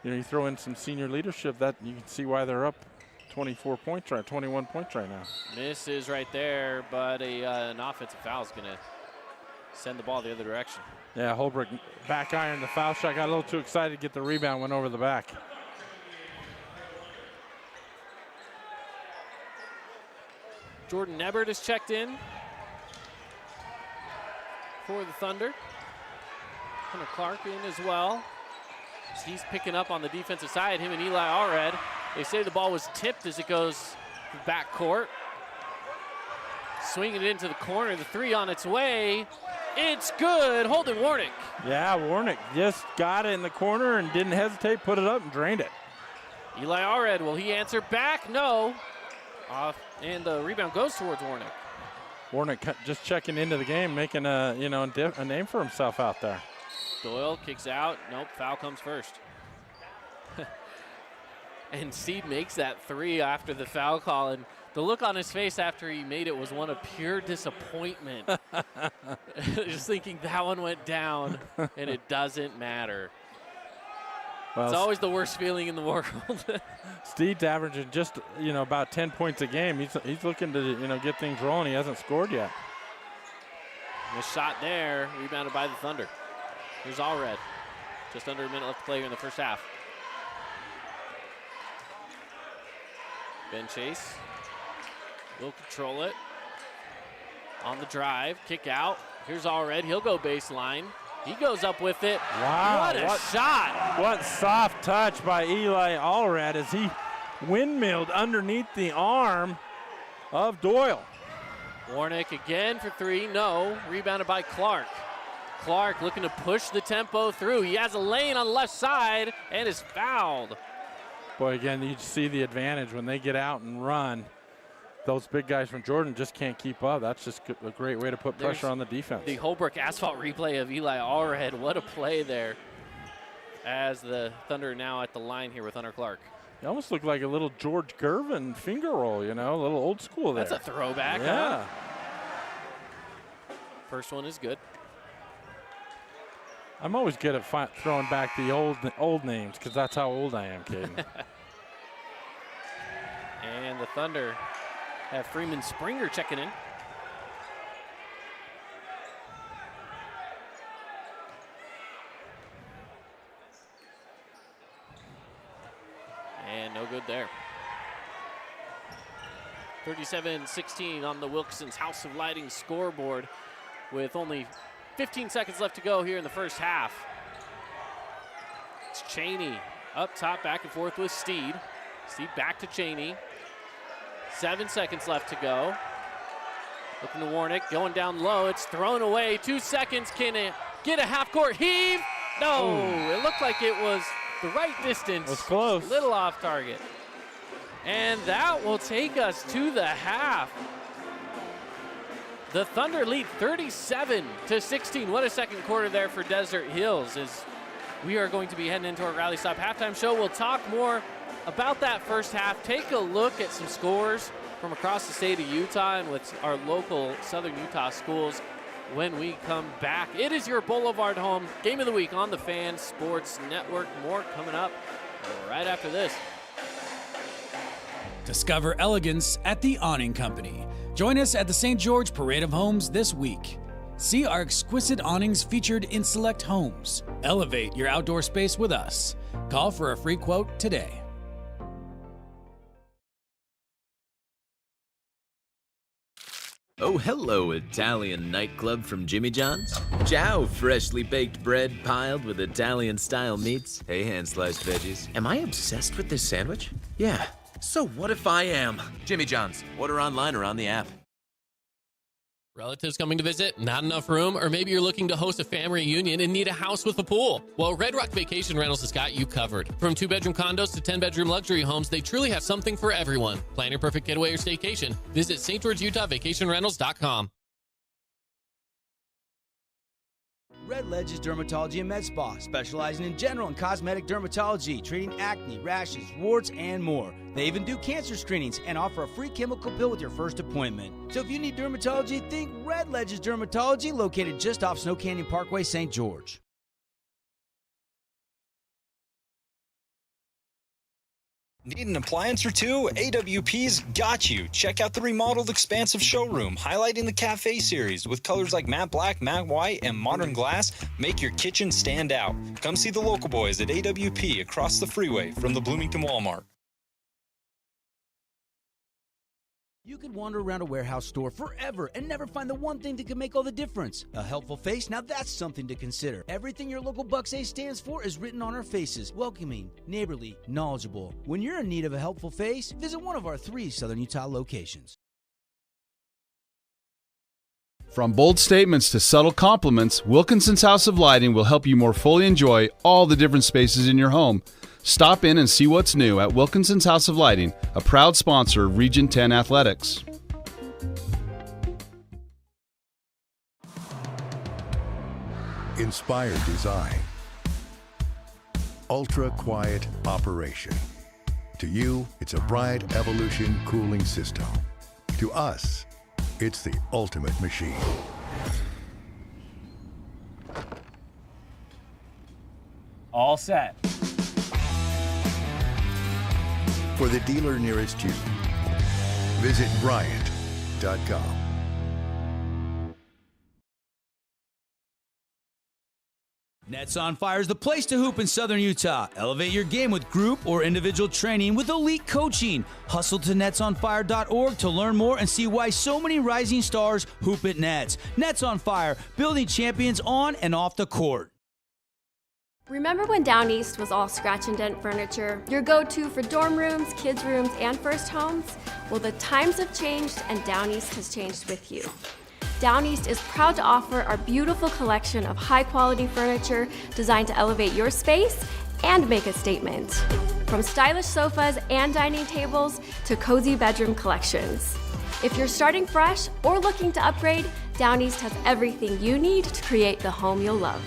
you throw in some senior leadership, that you can see why they're up 21 points right now. Misses right there, but an offensive foul is going to send the ball the other direction. Yeah, Holbrook back iron the foul shot. Got a little too excited to get the rebound, went over the back. Jordan Nebert is checked in for the Thunder. Hunter Clark in as well. He's picking up on the defensive side, him and Eli Allred. They say the ball was tipped as it goes to the back court. Swinging it into the corner, the three on its way. It's good, Holden Warnick. Yeah, Warnick just got it in the corner and didn't hesitate, put it up and drained it. Eli Allred, will he answer back? No. And the rebound goes towards Warnick. Warnick just checking into the game, making a name for himself out there. Doyle kicks out. Nope, foul comes first. And Steed makes that three after the foul call, and the look on his face after he made it was one of pure disappointment. Just thinking that one went down, and it doesn't matter. Well, it's always the worst feeling in the world. Steed's averaging just about 10 points a game. He's looking to get things rolling. He hasn't scored yet. The shot there, rebounded by the Thunder. Here's Allred. Just under a minute left to play here in the first half. Ben Chase will control it. On the drive, kick out. Here's Allred. He'll go baseline. He goes up with it. Wow. What a shot. What soft touch by Eli Allred as he windmilled underneath the arm of Doyle. Warnick again for three. No. Rebounded by Clark. Clark looking to push the tempo through. He has a lane on the left side and is fouled. Boy, again, you see the advantage when they get out and run. Those big guys from Jordan just can't keep up. That's just a great way to put pressure on the defense. The Holbrook asphalt replay of Eli Allred. What a play there. As the Thunder now at the line here with Hunter Clark. It almost looked like a little George Gervin finger roll, a little old school there. That's a throwback, yeah. Huh? First one is good. I'm always good at throwing back the old names because that's how old I am, Caden. And the Thunder have Freeman Springer checking in. And no good there. 37-16 on the Wilkinson's House of Lighting scoreboard with only 15 seconds left to go here in the first half. It's Cheney up top, back and forth with Steed. Steed back to Cheney. 7 seconds left to go. Looking to Warnick, going down low. It's thrown away. 2 seconds. Can it get a half-court heave? No. Ooh. It looked like it was the right distance. It was close. A little off target. And that will take us to the half. The Thunder lead 37-16. What a second quarter there for Desert Hills as we are going to be heading into our Rally Stop halftime show. We'll talk more about that first half. Take a look at some scores from across the state of Utah and with our local Southern Utah schools when we come back. It is your Boulevard home game of the week on the Fan Sports Network. More coming up right after this. Discover elegance at the Awning Company. Join us at the St. George Parade of Homes this week. See our exquisite awnings featured in select homes. Elevate your outdoor space with us. Call for a free quote today. Oh, hello, Italian nightclub from Jimmy John's. Ciao, freshly baked bread piled with Italian-style meats. Hey, hand-sliced veggies. Am I obsessed with this sandwich? Yeah. So what if I am? Jimmy John's. Order online or on the app. Relatives coming to visit, not enough room, or maybe you're looking to host a family reunion and need a house with a pool. Well, Red Rock Vacation Rentals has got you covered. From 2-bedroom condos to 10-bedroom luxury homes, they truly have something for everyone. Plan your perfect getaway or staycation. Visit St. George, Utah, vacationrentals.com. Red Ledge's Dermatology and Med Spa, specializing in general and cosmetic dermatology, treating acne, rashes, warts, and more. They even do cancer screenings and offer a free chemical pill with your first appointment. So if you need dermatology, think Red Ledge's Dermatology, located just off Snow Canyon Parkway, St. George. Need an appliance or two? AWP's got you. Check out the remodeled expansive showroom, highlighting the cafe series with colors like matte black, matte white, and modern glass. Make your kitchen stand out. Come see the local boys at AWP across the freeway from the Bloomington Walmart. You could wander around a warehouse store forever and never find the one thing that could make all the difference. A helpful face? Now that's something to consider. Everything your local Bucks A stands for is written on our faces. Welcoming, neighborly, knowledgeable. When you're in need of a helpful face, visit one of our 3 Southern Utah locations. From bold statements to subtle compliments, Wilkinson's House of Lighting will help you more fully enjoy all the different spaces in your home. Stop in and see what's new at Wilkinson's House of Lighting, a proud sponsor of Region 10 Athletics. Inspired design. Ultra quiet operation. To you, it's a Bryant Evolution cooling system. To us, it's the ultimate machine. All set. For the dealer nearest you, visit Bryant.com. Nets on Fire is the place to hoop in Southern Utah. Elevate your game with group or individual training with elite coaching. Hustle to netsonfire.org to learn more and see why so many rising stars hoop at Nets. Nets on Fire, building champions on and off the court. Remember when Down East was all scratch and dent furniture? Your go-to for dorm rooms, kids' rooms, and first homes? Well, the times have changed and Down East has changed with you. Down East is proud to offer our beautiful collection of high-quality furniture designed to elevate your space and make a statement. From stylish sofas and dining tables to cozy bedroom collections. If you're starting fresh or looking to upgrade, Down East has everything you need to create the home you'll love.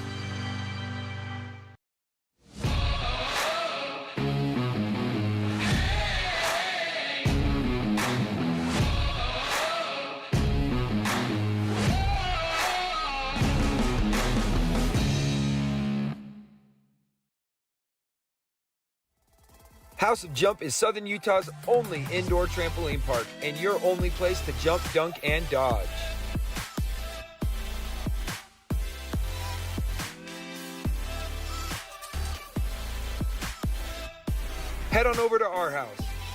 House of Jump is Southern Utah's only indoor trampoline park and your only place to jump, dunk, and dodge. Head on over to our house,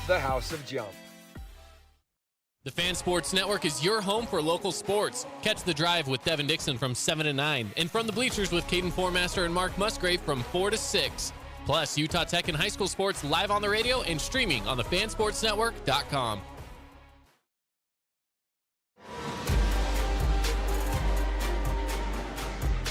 the House of Jump. The Fan Sports Network is your home for local sports. Catch the drive with Devin Dixon from 7 to 9, and From the Bleachers with Caden Formaster and Mark Musgrave from 4 to 6. Plus, Utah Tech and high school sports live on the radio and streaming on the fansportsnetwork.com.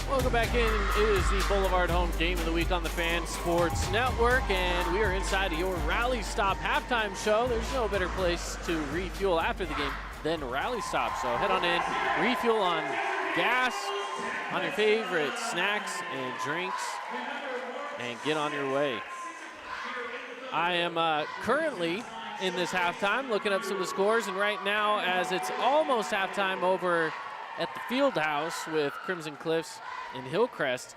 Welcome back in. It is the Boulevard Home Game of the Week on the Fan Sports Network, and we are inside of your Rally Stop halftime show. There's no better place to refuel after the game than Rally Stop. So head on in, refuel on gas, on your favorite snacks and drinks, and get on your way. I am currently in this halftime looking up some of the scores, and right now, as it's almost halftime over at the field house with Crimson Cliffs and Hillcrest,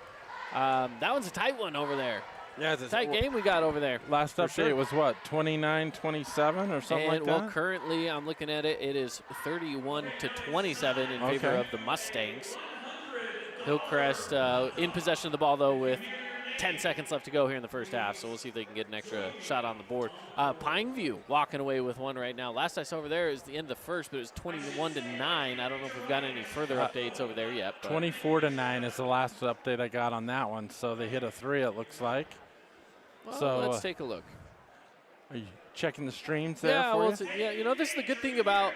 that one's a tight one over there. Yeah, it's a tight game we got over there. Last update was what, 29-27 or something like that? Well, currently I'm looking at it. It is 31-27 in favor of the Mustangs. Hillcrest in possession of the ball, though, with 10 seconds left to go here in the first half, so we'll see if they can get an extra shot on the board. Pineview walking away with one right now. Last I saw over there is the end of the first, but it was 21-9. I don't know if we've got any further updates over there yet. 24-9 is the last update I got on that one, so they hit a 3, it looks like. Well, so let's take a look. Are you checking the streams there for you? Yeah, you know, this is the good thing about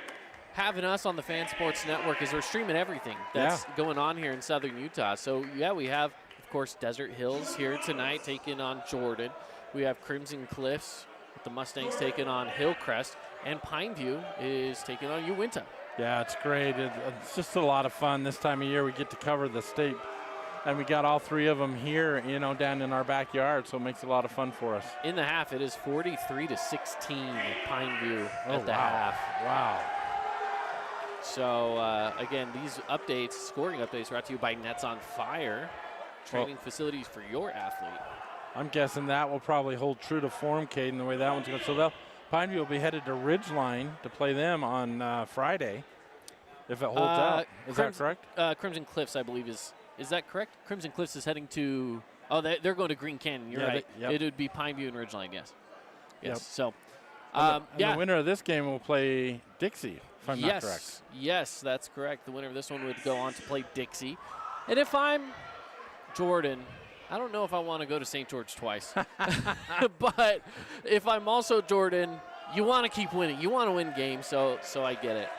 having us on the Fan Sports Network is we're streaming everything that's going on here in Southern Utah. So, yeah, we have, of course, Desert Hills here tonight taking on Jordan. We have Crimson Cliffs with the Mustangs taking on Hillcrest, and Pineview is taking on Uinta. Yeah, it's great. It's just a lot of fun this time of year. We get to cover the state and we got all 3 of them here, down in our backyard, so it makes it a lot of fun for us. In the half, it is 43-16 Pineview at the half. Wow. So, again, these updates, scoring updates, brought to you by Nets on Fire, training facilities for your athlete. I'm guessing that will probably hold true to form, Caden, the way that one's going. So Pineview will be headed to Ridgeline to play them on Friday, if it holds out. Is that correct? Crimson Cliffs, I believe, is that correct? Crimson Cliffs is heading to, they're going to Green Canyon. You're right. It would be Pineview and Ridgeline, yes. Yes, so. And the winner of this game will play Dixie, if I'm not correct. Yes, that's correct. The winner of this one would go on to play Dixie. And if I'm Jordan, I don't know if I want to go to St. George twice. But if I'm also Jordan, you want to keep winning. You want to win games, so I get it.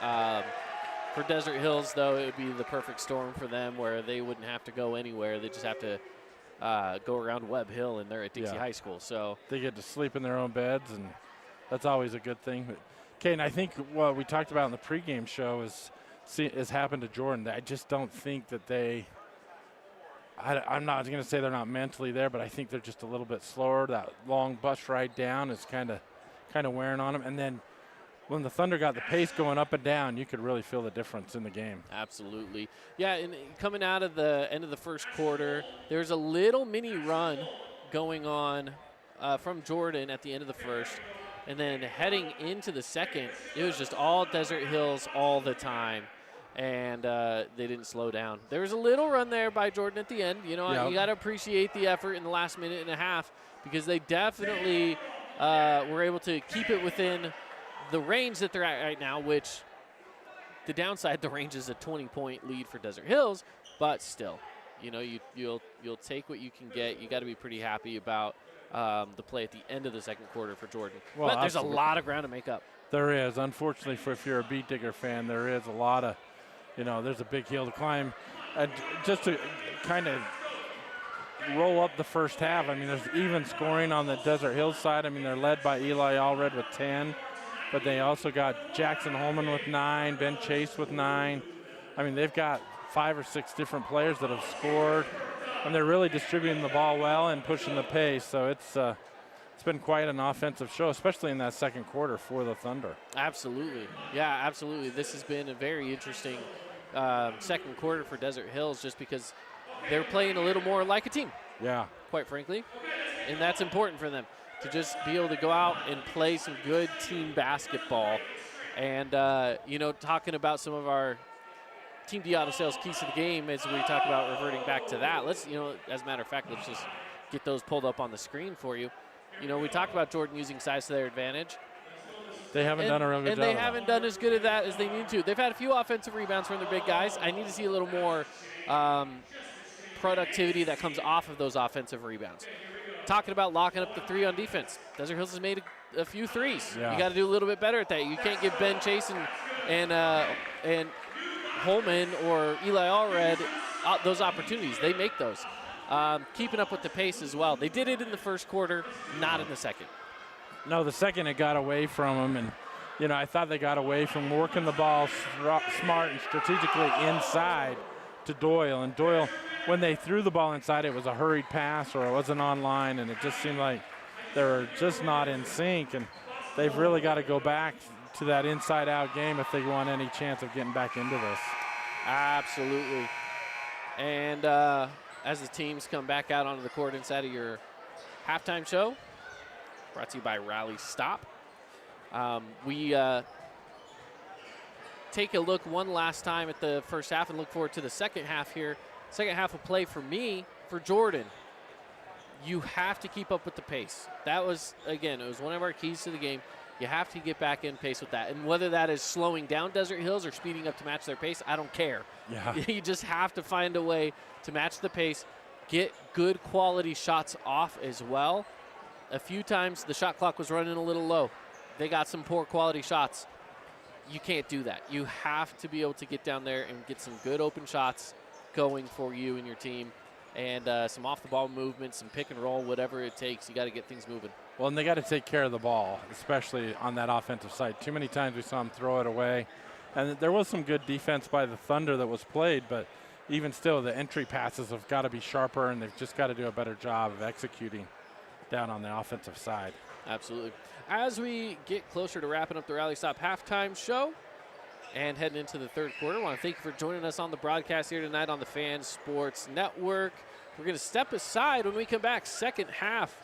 For Desert Hills, though, it would be the perfect storm for them where they wouldn't have to go anywhere. They just have to go around Webb Hill, and they're at Dixie High School. So they get to sleep in their own beds, and that's always a good thing. But, Kane, I think what we talked about in the pregame show has happened to Jordan. I just don't think that they – I'm not going to say they're not mentally there, but I think they're just a little bit slower. That long bus ride down is kind of wearing on them. And then when the Thunder got the pace going up and down, you could really feel the difference in the game. Absolutely. Yeah, and coming out of the end of the first quarter, there's a little mini run going on from Jordan at the end of the first. And then heading into the second, it was just all Desert Hills all the time. And they didn't slow down. There was a little run there by Jordan at the end. You got to appreciate the effort in the last minute and a half because they definitely were able to keep it within the range that they're at right now, which the downside, the range is a 20-point lead for Desert Hills, but still, you'll take what you can get. You got to be pretty happy about the play at the end of the second quarter for Jordan. Well, but there's a lot of ground to make up. There is. Unfortunately, if you're a Beetdigger fan, there is a lot of there's a big hill to climb. Just to kind of roll up the first half, I mean, there's even scoring on the Desert Hills side. I mean, they're led by Eli Allred with 10, but they also got Jackson Holman with 9, Ben Chase with 9. I mean, they've got 5 or 6 different players that have scored, and they're really distributing the ball well and pushing the pace. So it's been quite an offensive show, especially in that second quarter for the Thunder. Absolutely. Yeah, absolutely. This has been a very interesting second quarter for Desert Hills just because they're playing a little more like a team. Yeah. Quite frankly. And that's important for them to just be able to go out and play some good team basketball. And, talking about some of our Team D Auto Sales keys to the game as we talk about reverting back to that, let's, as a matter of fact, let's just get those pulled up on the screen for you. We talked about Jordan using size to their advantage. They haven't done a real good job. And they haven't done as good at that as they need to. They've had a few offensive rebounds from their big guys. I need to see a little more productivity that comes off of those offensive rebounds. Talking about locking up the 3 on defense. Desert Hills has made a few threes. Yeah. You got to do a little bit better at that. You can't give Ben Chase and Holman or Eli Allred those opportunities. They make those. Keeping up with the pace as well. They did it in the first quarter, not in the second. No, the second it got away from them, and I thought they got away from working the ball smart and strategically inside to Doyle. And Doyle, when they threw the ball inside, it was a hurried pass or it wasn't online, and it just seemed like they were just not in sync. And they've really got to go back to that inside-out game if they want any chance of getting back into this. Absolutely. And as the teams come back out onto the court inside of your halftime show, brought to you by Rally Stop. We take a look one last time at the first half and look forward to the second half here. Second half of play for me, for Jordan, you have to keep up with the pace. That was, again, it was one of our keys to the game. You have to get back in pace with that. And whether that is slowing down Desert Hills or speeding up to match their pace, I don't care. Yeah. You just have to find a way to match the pace, get good quality shots off as well. A few times the shot clock was running a little low. They got some poor quality shots. You can't do that. You have to be able to get down there and get some good open shots going for you and your team. And some off-the-ball movement, some pick and roll, whatever it takes. You got to get things moving. Well, and they got to take care of the ball, especially on that offensive side. Too many times we saw them throw it away. And there was some good defense by the Thunder that was played, but, even still, the entry passes have got to be sharper, and they've just got to do a better job of executing down on the offensive side. Absolutely. As we get closer to wrapping up the Rally Stop halftime show and heading into the third quarter, I want to thank you for joining us on the broadcast here tonight on the Fan Sports Network. We're going to step aside when we come back. Second half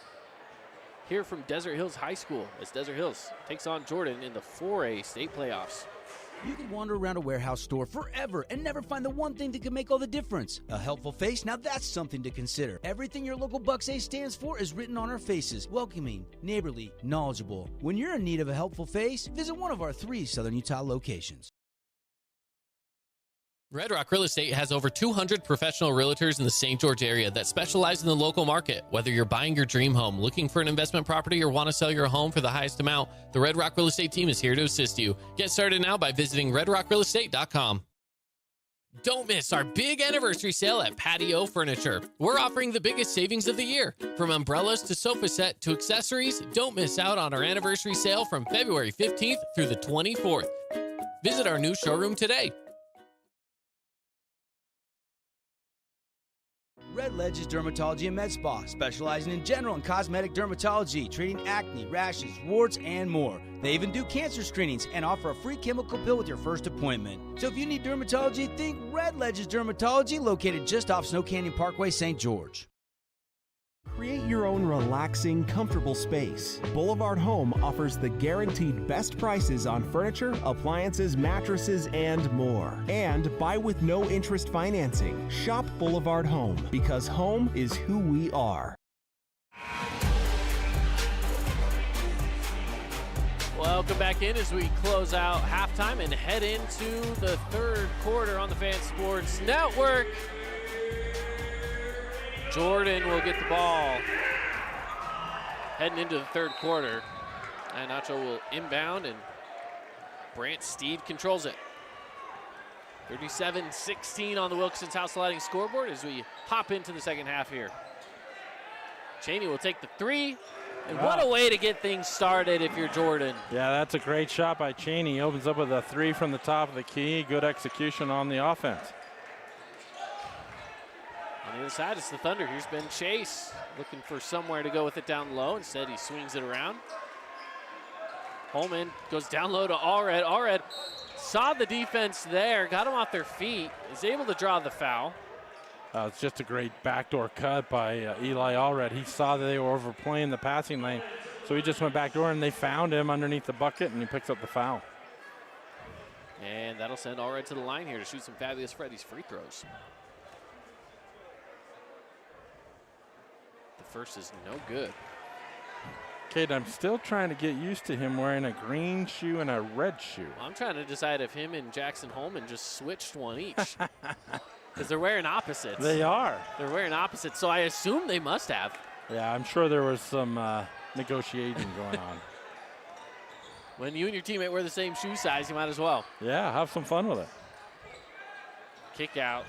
here from Desert Hills High School as Desert Hills takes on Jordan in the 4A state playoffs. You could wander around a warehouse store forever and never find the one thing that can make all the difference. A helpful face? Now that's something to consider. Everything your local Bucks A stands for is written on our faces. Welcoming, neighborly, knowledgeable. When you're in need of a helpful face, visit one of our 3 Southern Utah locations. Red Rock Real Estate has over 200 professional realtors in the St. George area that specialize in the local market. Whether you're buying your dream home, looking for an investment property, or want to sell your home for the highest amount, the Red Rock Real Estate team is here to assist you. Get started now by visiting redrockrealestate.com. Don't miss our big anniversary sale at Patio Furniture. We're offering the biggest savings of the year. From umbrellas to sofa set to accessories, don't miss out on our anniversary sale from February 15th through the 24th. Visit our new showroom today. Red Ledges Dermatology and Med Spa, specializing in general and cosmetic dermatology, treating acne, rashes, warts, and more. They even do cancer screenings and offer a free chemical pill with your first appointment. So if you need dermatology, think Red Ledges Dermatology, located just off Snow Canyon Parkway, St. George. Create your own relaxing, comfortable space. Boulevard Home offers the guaranteed best prices on furniture, appliances, mattresses, and more. And buy with no interest financing. Shop Boulevard Home, because home is who we are. Welcome back in as we close out halftime and head into the third quarter on the Fan Sports Network. Jordan will get the ball heading into the third quarter. And Nacho will inbound, and Brant Steed controls it. 37-16 on the Wilkinson's House Lighting scoreboard as we hop into the second half here. Cheney will take the 3. And what a way to get things started if you're Jordan. Yeah, that's a great shot by Cheney. He opens up with a 3 from the top of the key. Good execution on the offense. On the other side, it's the Thunder. Here's Ben Chase looking for somewhere to go with it down low. Instead, he swings it around. Holman goes down low to Allred. Allred saw the defense there, got them off their feet, is able to draw the foul. It's just a great backdoor cut by Eli Allred. He saw that they were overplaying the passing lane, so he just went backdoor, and they found him underneath the bucket, and he picks up the foul. And that'll send Allred to the line here to shoot some Fabulous Freddy's free throws. The first is no good. Kate, I'm still trying to get used to him wearing a green shoe and a red shoe. Well, I'm trying to decide if him and Jackson Holman just switched one each. Because they're wearing opposites. They are. They're wearing opposites, so I assume they must have. Yeah, I'm sure there was some negotiating going on. When you and your teammate wear the same shoe size, you might as well. Yeah, have some fun with it. Kick out.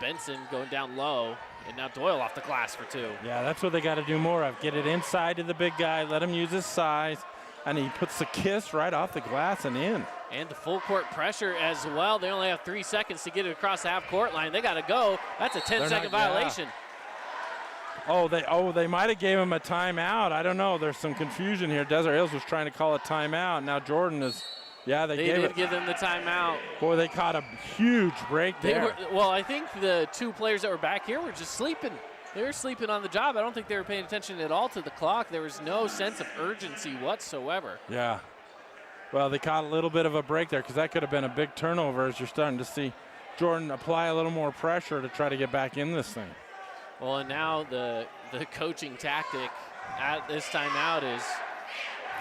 Benson going down low, and now Doyle off the glass for 2. Yeah, that's what they got to do more of. Get it inside to the big guy, let him use his size, and he puts the kiss right off the glass and in. And the full court pressure as well. They only have 3 seconds to get it across the half court line. They got to go. That's a 10-second violation. Yeah. They might have gave him a timeout. I don't know. There's some confusion here. Desert Hills was trying to call a timeout. Now Jordan is, yeah, they gave did give them the timeout. Boy, they caught a huge break there. Well, I think the 2 players that were back here were just sleeping. They were sleeping on the job. I don't think they were paying attention at all to the clock. There was no sense of urgency whatsoever. Yeah. Well, they caught a little bit of a break there because that could have been a big turnover as you're starting to see Jordan apply a little more pressure to try to get back in this thing. Well, and now the coaching tactic at this timeout is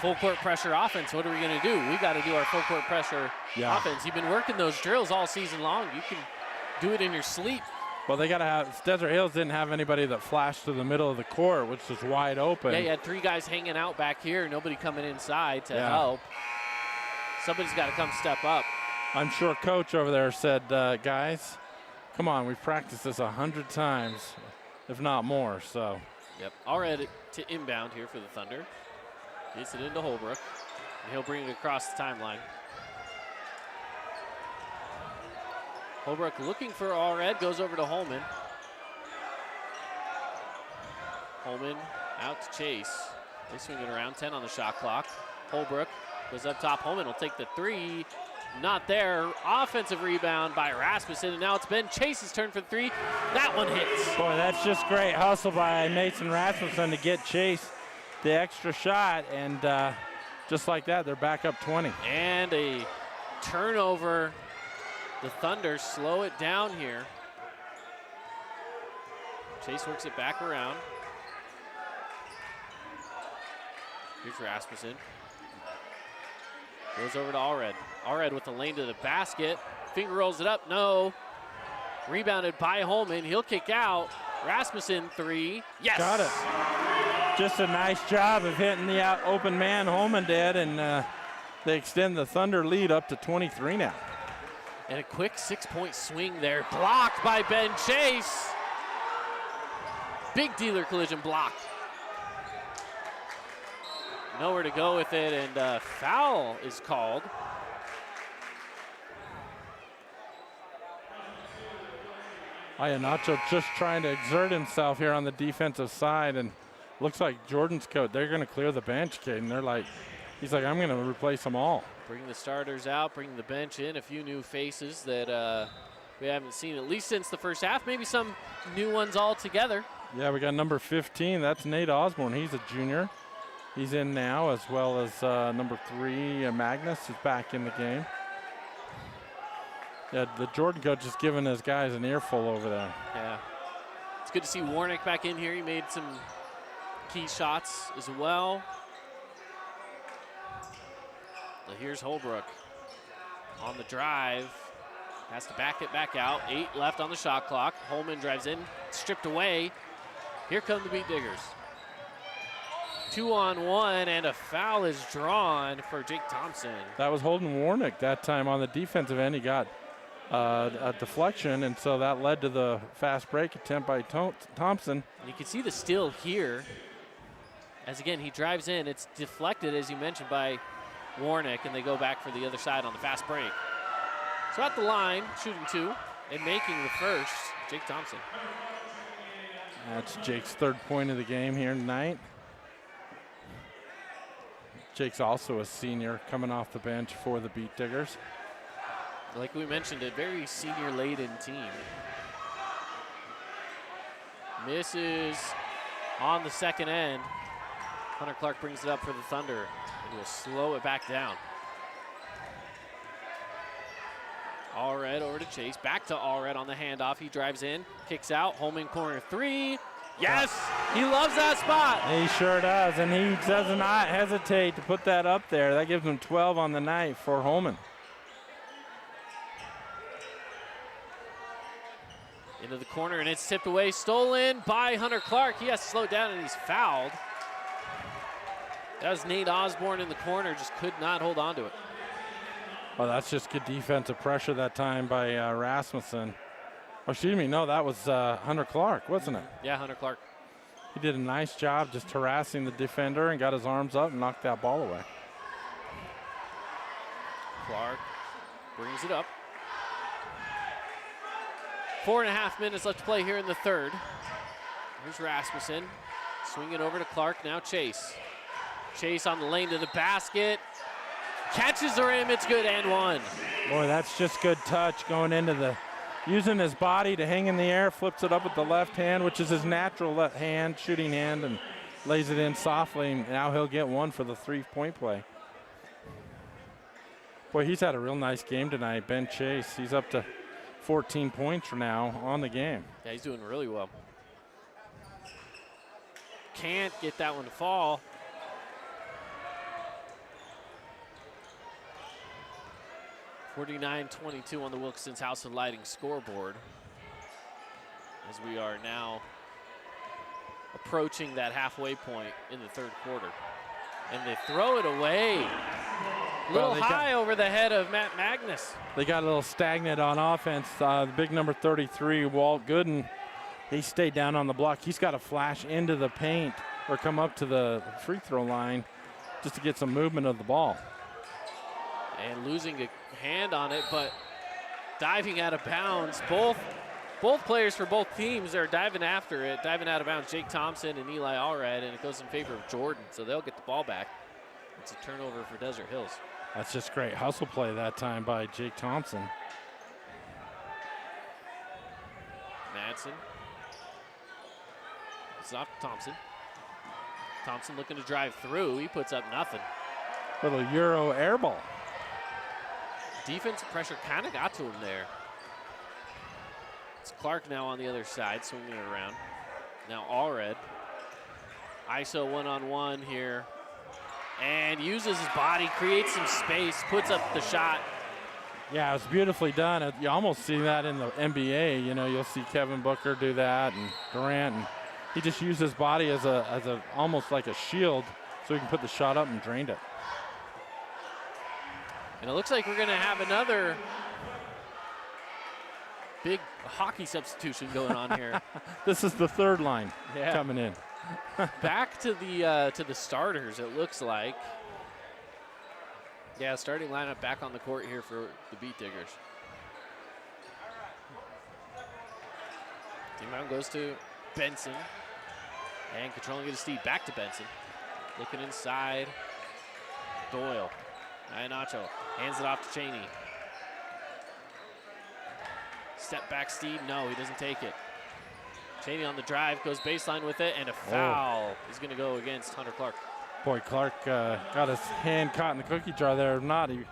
full court pressure offense. What are we going to do? We got to do our full court pressure offense. You've been working those drills all season long. You can do it in your sleep. Well, they got to have, Desert Hills didn't have anybody that flashed to the middle of the court, which was wide open. Yeah, you had 3 guys hanging out back here, nobody coming inside to help. Somebody's got to come step up. I'm sure coach over there said, guys, come on, we've practiced this 100 times, if not more, so. Yep, already to inbound here for the Thunder. Gets it into Holbrook, and he'll bring it across the timeline. Holbrook looking for Allred, goes over to Holman. Holman out to Chase. They swing it around, 10 on the shot clock. Holbrook goes up top. Holman will take the three. Not there. Offensive rebound by Rasmussen, and now it's Ben Chase's turn for the three. That one hits. Boy, that's just great hustle by Mason Rasmussen to get Chase the extra shot, and just like that, they're back up 20. And a turnover. The Thunder slow it down here. Chase works it back around. Here's Rasmussen. Goes over to Allred. Allred with the lane to the basket. Finger rolls it up, no. Rebounded by Holman, he'll kick out. Rasmussen, three, yes! Got it. Just a nice job of hitting the open man, Holman did, and they extend the Thunder lead up to 23 now. And a quick 6-point swing there, blocked by Ben Chase. Big dealer collision block. Nowhere to go with it, and foul is called. Iheanacho just trying to exert himself here on the defensive side, and looks like Jordan's coach, they're going to clear the bench, Kate, and he's like, I'm going to replace them all. Bring the starters out, bring the bench in, a few new faces that we haven't seen at least since the first half, maybe some new ones all together. Yeah, we got number 15, that's Nate Osborne, he's a junior. He's in now, as well as number 3, Magnus is back in the game. Yeah, the Jordan coach is giving his guys an earful over there. Yeah, it's good to see Warnick back in here. He made some key shots as well. Well, here's Holbrook on the drive. Has to back it back out. 8 left on the shot clock. Holman drives in, stripped away. Here come the Beetdiggers. 2-on-1, and a foul is drawn for Jake Thompson. That was Holden Warnick that time on the defensive end. He got a deflection, and so that led to the fast break attempt by Thompson. And you can see the steal here. As again, he drives in. It's deflected, as you mentioned, by Warnick, and they go back for the other side on the fast break. So at the line, shooting 2 and making the first, Jake Thompson. That's Jake's 3rd point of the game here tonight. Jake's also a senior coming off the bench for the Beetdiggers. Like we mentioned, a very senior-laden team. Misses on the second end. Hunter Clark brings it up for the Thunder and will slow it back down. Allred over to Chase, back to Allred on the handoff. He drives in, kicks out, Holman corner 3. Yes, he loves that spot. He sure does, and he does not hesitate to put that up there. That gives him 12 on the night for Holman. Into the corner, and it's tipped away, stolen by Hunter Clark. He has to slow down, and he's fouled. That was Nate Osborne in the corner, just could not hold on to it. Well, that's just good defensive pressure that time by Rasmussen. Oh, excuse me, no, that was Hunter Clark, wasn't it? Yeah, Hunter Clark. He did a nice job just harassing the defender and got his arms up and knocked that ball away. Clark brings it up. 4.5 minutes left to play here in the third. Here's Rasmussen, swinging over to Clark, now Chase. Chase on the lane to the basket. Catches the rim, it's good, and 1. Boy, that's just good touch going into the, using his body to hang in the air, flips it up with the left hand, which is his natural left hand, shooting hand, and lays it in softly, and now he'll get 1 for the 3-point play. Boy, he's had a real nice game tonight, Ben Chase. He's up to 14 points for now on the game. Yeah, he's doing really well. Can't get that one to fall. (49-22) on the Wilkinson's House of Lighting scoreboard, as we are now approaching that halfway point in the third quarter. And they throw it away. A little high over the head of Matt Magnus. They got a little stagnant on offense. The big number 33, Walt Gooden, he stayed down on the block. He's got to flash into the paint or come up to the free throw line just to get some movement of the ball. And losing a hand on it, but diving out of bounds. Both players for both teams are diving after it, diving out of bounds. Jake Thompson and Eli Allred, and it goes in favor of Jordan, so they'll get the ball back. It's a turnover for Desert Hills. That's just great hustle play that time by Jake Thompson. Madsen. It's off to Thompson. Thompson looking to drive through. He puts up nothing. Little Euro air ball. Defensive pressure kind of got to him there. It's Clark now on the other side, swinging it around. Now Allred. ISO one-on-one here. And uses his body, creates some space, puts up the shot. Yeah, it's beautifully done. You almost see that in the NBA. You know, you'll see Kevin Booker do that and Durant. And he just used his body as a almost like a shield so he can put the shot up and drained it. And it looks like we're going to have another big hockey substitution going on here. This is the third line coming in. Back to the starters, it looks like. Yeah, starting lineup back on the court here for the Beetdiggers. Team goes to Benson. And controlling it to Steve. Back to Benson. Looking inside. Doyle. Ianacho hands it off to Cheney. Step back Steve. No, he doesn't take it. Cheney on the drive, goes baseline with it, and a foul is going to go against Hunter Clark. Boy, Clark got his hand caught in the cookie jar there. If not, he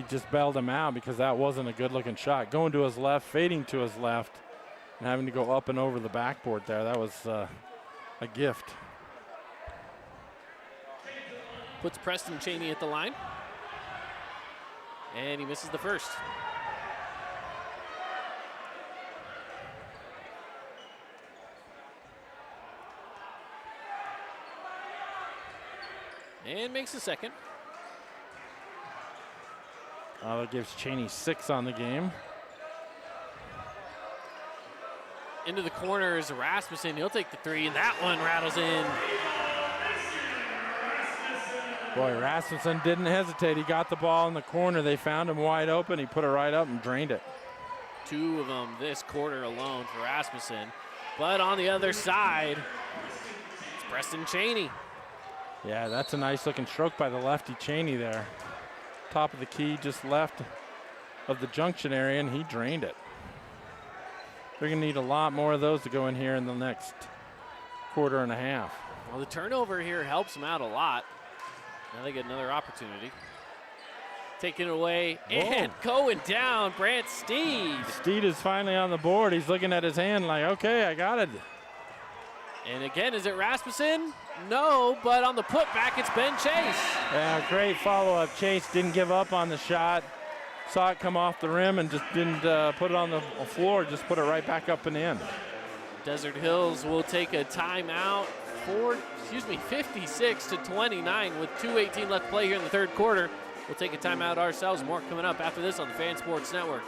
just bailed him out because that wasn't a good-looking shot. Going to his left, fading to his left, and having to go up and over the backboard there. That was a gift. Puts Preston Cheney at the line. And he misses the first. And makes the second. That gives Cheney 6 on the game. Into the corner is Rasmussen. He'll take the three, and that one rattles in. Boy, Rasmussen didn't hesitate. He got the ball in the corner. They found him wide open. He put it right up and drained it. 2 of them this quarter alone for Rasmussen. But on the other side, it's Preston Cheney. Yeah, that's a nice looking stroke by the lefty Cheney there. Top of the key, just left of the junction area, and he drained it. They're gonna need a lot more of those to go in here in the next quarter and a half. Well, the turnover here helps them out a lot. Now they get another opportunity. Taking it away and going down, Brant Steed. Steed is finally on the board. He's looking at his hand like, okay, I got it. And again, is it Rasmussen? No, but on the putback, it's Ben Chase. Yeah, great follow-up. Chase didn't give up on the shot. Saw it come off the rim and just didn't put it on the floor, just put it right back up and in. Desert Hills will take a timeout for, 56-29 with 2:18 left to play here in the third quarter. We'll take a timeout ourselves. More coming up after this on the Fan Sports Network.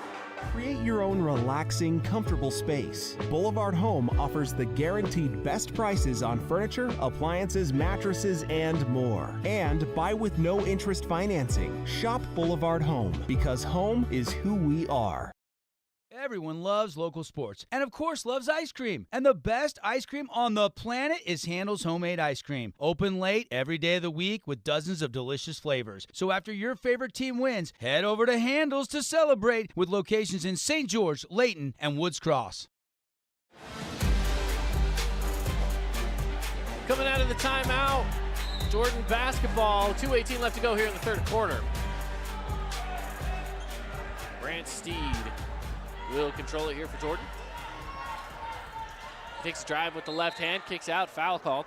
Create your own relaxing, comfortable space. Boulevard Home offers the guaranteed best prices on furniture, appliances, mattresses, and more. And buy with no interest financing. Shop Boulevard Home, because home is who we are. Everyone loves local sports and, of course, loves ice cream. And the best ice cream on the planet is Handel's Homemade Ice Cream. Open late every day of the week with dozens of delicious flavors. So after your favorite team wins, head over to Handel's to celebrate with locations in St. George, Layton, and Woods Cross. Coming out of the timeout, Jordan basketball. 2:18 left to go here in the third quarter. Brant Steed will control it here for Jordan. Takes a drive with the left hand, kicks out, foul called.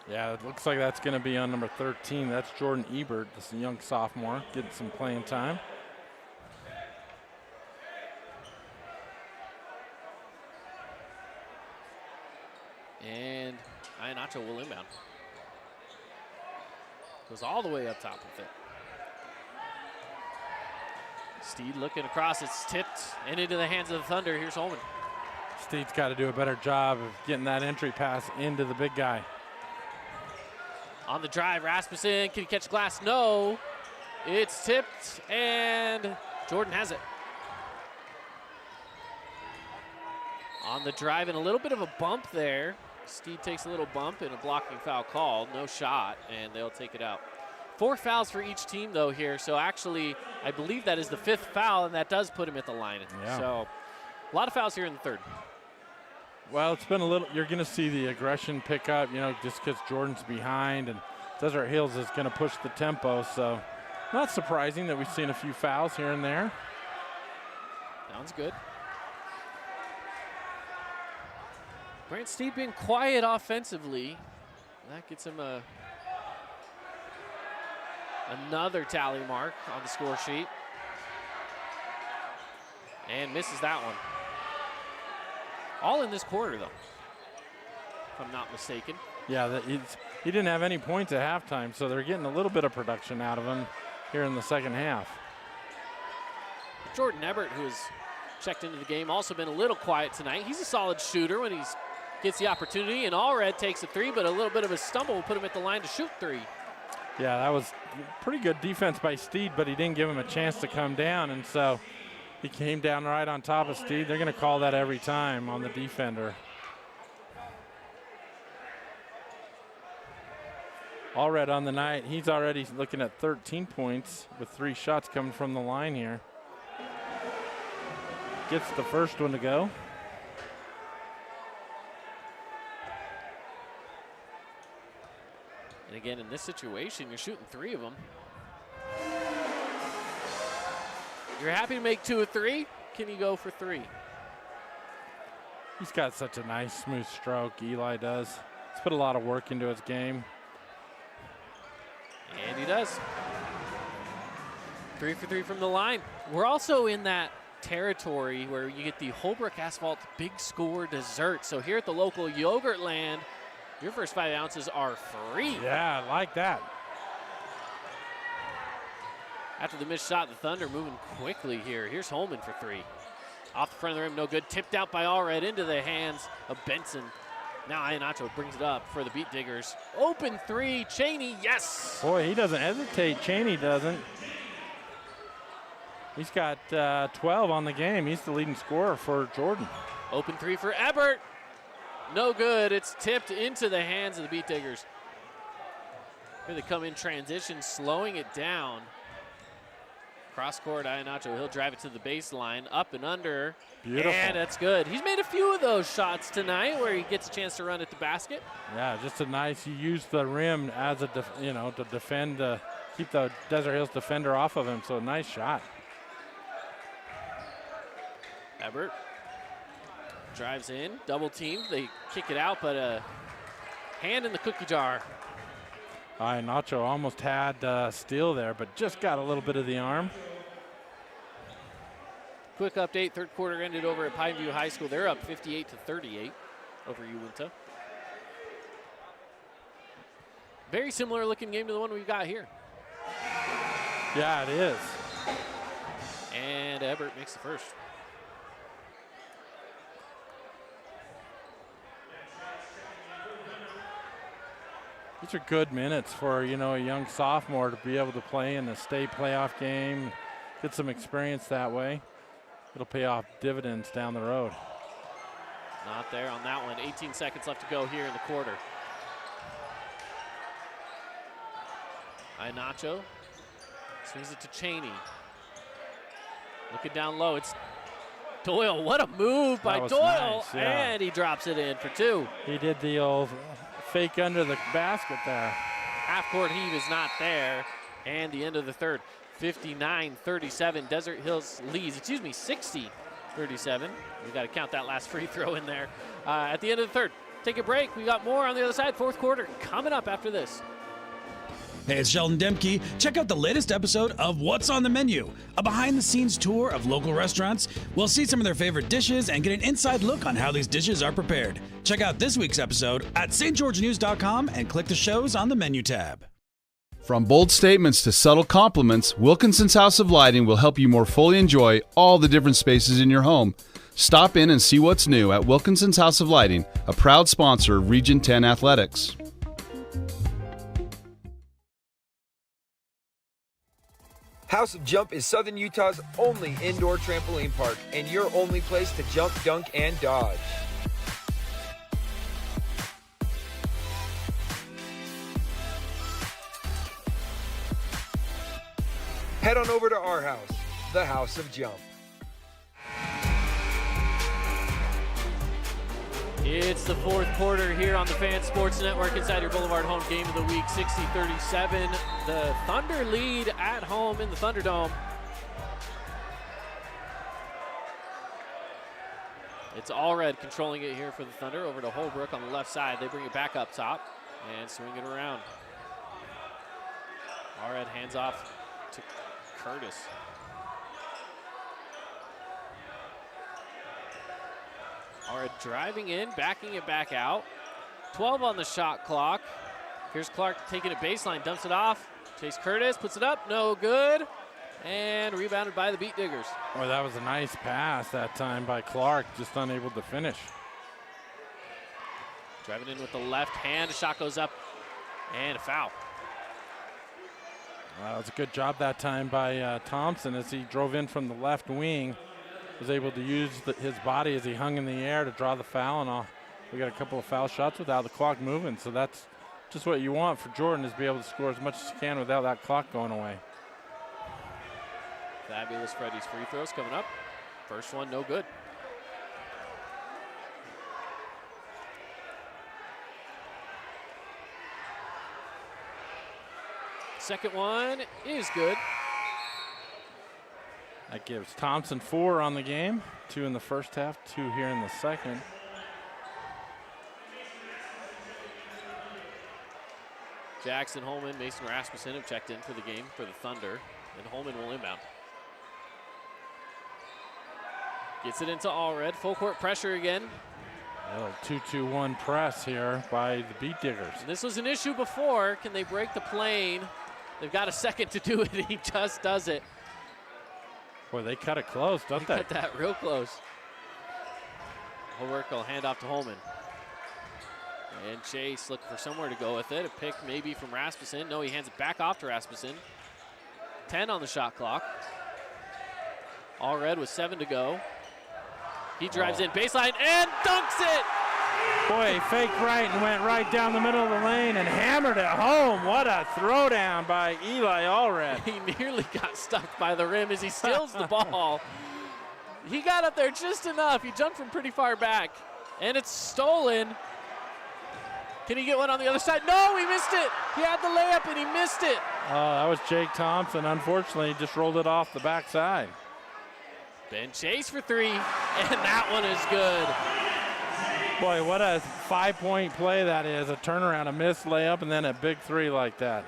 Yeah, it looks like that's going to be on number 13. That's Jordan Ebert, this young sophomore, getting some playing time. And Ianacho will inbound. Goes all the way up top with it. Steed looking across, it's tipped and into the hands of the Thunder. Here's Holman. Steed's got to do a better job of getting that entry pass into the big guy. On the drive, Rasmussen, can he catch glass? No. It's tipped, and Jordan has it. On the drive, and a little bit of a bump there. Steed takes a little bump and a blocking foul called. No shot, and they'll take it out. 4 fouls for each team, though, here. So actually, I believe that is the 5th foul, and that does put him at the line. Yeah. So a lot of fouls here in the 3rd. Well, it's been a little, you're going to see the aggression pick up, just because Jordan's behind, and Desert Hills is going to push the tempo. So not surprising that we've seen a few fouls here and there. Sounds good. Grant Steed being quiet offensively. That gets him another tally mark on the score sheet. And misses that one. All in this quarter, though, if I'm not mistaken. Yeah, he didn't have any points at halftime, so they're getting a little bit of production out of him here in the second half. Jordan Ebert, who has checked into the game, also been a little quiet tonight. He's a solid shooter when he gets the opportunity, and Allred takes a 3, but a little bit of a stumble will put him at the line to shoot 3. Yeah, that was pretty good defense by Steed, but he didn't give him a chance to come down, and so he came down right on top of Steed. They're going to call that every time on the defender. Allred on the night, he's already looking at 13 points with 3 shots coming from the line here. Gets the first one to go. And again, in this situation, you're shooting 3 of them. You're happy to make 2 of 3. Can you go for 3? He's got such a nice, smooth stroke, Eli does. He's put a lot of work into his game. And he does. 3 for 3 from the line. We're also in that territory where you get the Holbrook Asphalt Big Score dessert. So here at the local Yogurtland, your first 5 ounces are free. Yeah, I like that. After the missed shot, the Thunder moving quickly here. Here's Holman for 3. Off the front of the rim, no good. Tipped out by Allred into the hands of Benson. Now Iannacho brings it up for the Beetdiggers. Open 3, Cheney, yes! Boy, he doesn't hesitate. Cheney doesn't. He's got 12 on the game. He's the leading scorer for Jordan. Open 3 for Ebert. No good. It's tipped into the hands of the Beetdiggers. Here they come in transition, slowing it down. Cross court, Iannacho, he'll drive it to the baseline, up and under. Beautiful. And that's good. He's made a few of those shots tonight where he gets a chance to run at the basket. Yeah, just a nice, he used the rim as a, to defend, keep the Desert Hills defender off of him, so a nice shot. Ebert drives in, double team. They kick it out, but a hand in the cookie jar. Nacho almost had steal there, but just got a little bit of the arm. Quick update, 3rd quarter ended over at Pineview High School. They're up 58-38 over Uinta. Very similar looking game to the one we've got here. Yeah, it is. And Ebert makes the first. These are good minutes for, a young sophomore to be able to play in the state playoff game, get some experience that way. It'll pay off dividends down the road. Not there on that one. 18 seconds left to go here in the quarter. Iannacho swings it to Cheney. Looking down low, it's Doyle. What a move by Doyle, nice, yeah. And he drops it in for 2. He did the old fake under the basket there. Half-court heave is not there, and the end of the 3rd. 59-37, Desert Hills leads, 60-37. We got to count that last free throw in there. At the end of the 3rd, take a break. We got more on the other side. 4th quarter coming up after this. Hey, it's Sheldon Demke. Check out the latest episode of What's on the Menu, a behind-the-scenes tour of local restaurants. We'll see some of their favorite dishes and get an inside look on how these dishes are prepared. Check out this week's episode at stgeorgenews.com and click the shows on the menu tab. From bold statements to subtle compliments, Wilkinson's House of Lighting will help you more fully enjoy all the different spaces in your home. Stop in and see what's new at Wilkinson's House of Lighting, a proud sponsor of Region 10 Athletics. House of Jump is Southern Utah's only indoor trampoline park and your only place to jump, dunk, and dodge. Head on over to our house, the House of Jump. It's the fourth quarter here on the Fan Sports Network inside your Boulevard home game of the week, 60-37. The Thunder lead at home in the Thunderdome. It's Allred controlling it here for the Thunder over to Holbrook on the left side. They bring it back up top and swing it around. Allred hands off to Curtis. Allred driving in, backing it back out. 12 on the shot clock. Here's Clark taking it baseline, dumps it off. Chase Curtis puts it up, no good. And rebounded by the Beetdiggers. Boy, that was a nice pass that time by Clark, just unable to finish. Driving in with the left hand, the shot goes up, and a foul. Well, it was a good job that time by Thompson as he drove in from the left wing. Was able to use his body as he hung in the air to draw the foul, and we got a couple of foul shots without the clock moving. So that's just what you want for Jordan, is be able to score as much as you can without that clock going away. Fabulous Freddy's free throws coming up. First one, no good. Second one is good. That gives Thompson 4 on the game, 2 in the first half, 2 here in the second. Jackson, Holman, Mason Rasmussen have checked in for the game for the Thunder, and Holman will inbound. Gets it into Allred, full court pressure again. A little 2-2-1 press here by the Beetdiggers. This was an issue before. Can they break the plane? They've got a second to do it, and he just does it. Boy, they cut it close, don't they? Cut that real close. Holbrook will hand off to Holman. And Chase looking for somewhere to go with it. A pick maybe from Rasmussen. No, he hands it back off to Rasmussen. 10 on the shot clock. Allred with 7 to go. He drives in baseline and dunks it. Boy, he faked right and went right down the middle of the lane and hammered it home. What a throwdown by Eli Allred. He nearly got stuck by the rim as he steals the ball. He got up there just enough. He jumped from pretty far back, and it's stolen. Can he get one on the other side? No, he missed it. He had the layup, and he missed it. Oh, that was Jake Thompson. Unfortunately, he just rolled it off the backside. Ben Chase for 3, and that one is good. Boy, what a 5-point play that is. A turnaround, a missed layup, and then a big 3 like that.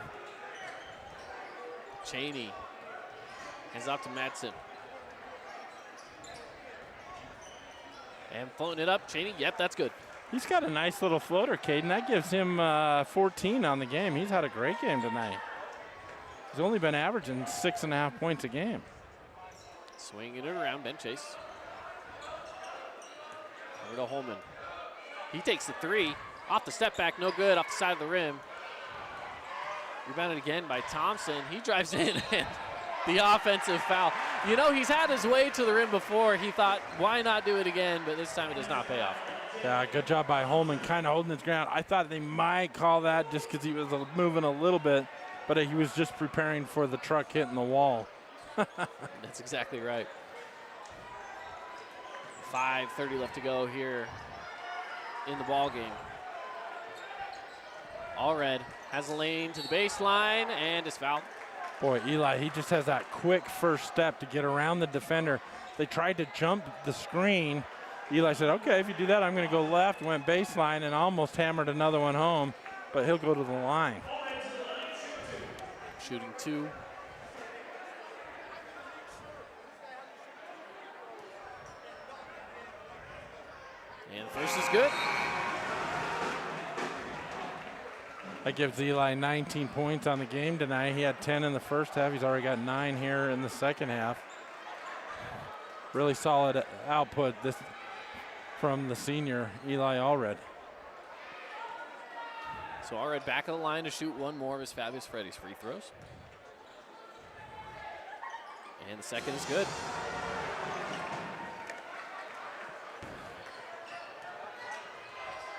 Cheney hands off to Madsen. And floating it up, Cheney, yep, that's good. He's got a nice little floater, Caden. That gives him 14 on the game. He's had a great game tonight. He's only been averaging 6.5 points a game. Swinging it around, Ben Chase. Over to Holman. He takes the 3. Off the step back, no good, off the side of the rim. Rebounded again by Thompson. He drives in, and the offensive foul. You know, he's had his way to the rim before. He thought, why not do it again? But this time it does not pay off. Yeah, good job by Holman, kind of holding his ground. I thought they might call that just because he was moving a little bit, but he was just preparing for the truck hitting the wall. That's exactly right. 5:30 left to go here in the ball game. Allred has a lane to the baseline and is fouled. Boy, Eli, he just has that quick first step to get around the defender. They tried to jump the screen. Eli said, okay, if you do that, I'm going to go left. Went baseline and almost hammered another one home, but he'll go to the line. Shooting 2. And the first is good. That gives Eli 19 points on the game tonight. He had 10 in the first half. He's already got 9 here in the second half. Really solid output this from the senior, Eli Allred. So Allred back of the line to shoot one more of his Fabulous Freddy's free throws. And the second is good.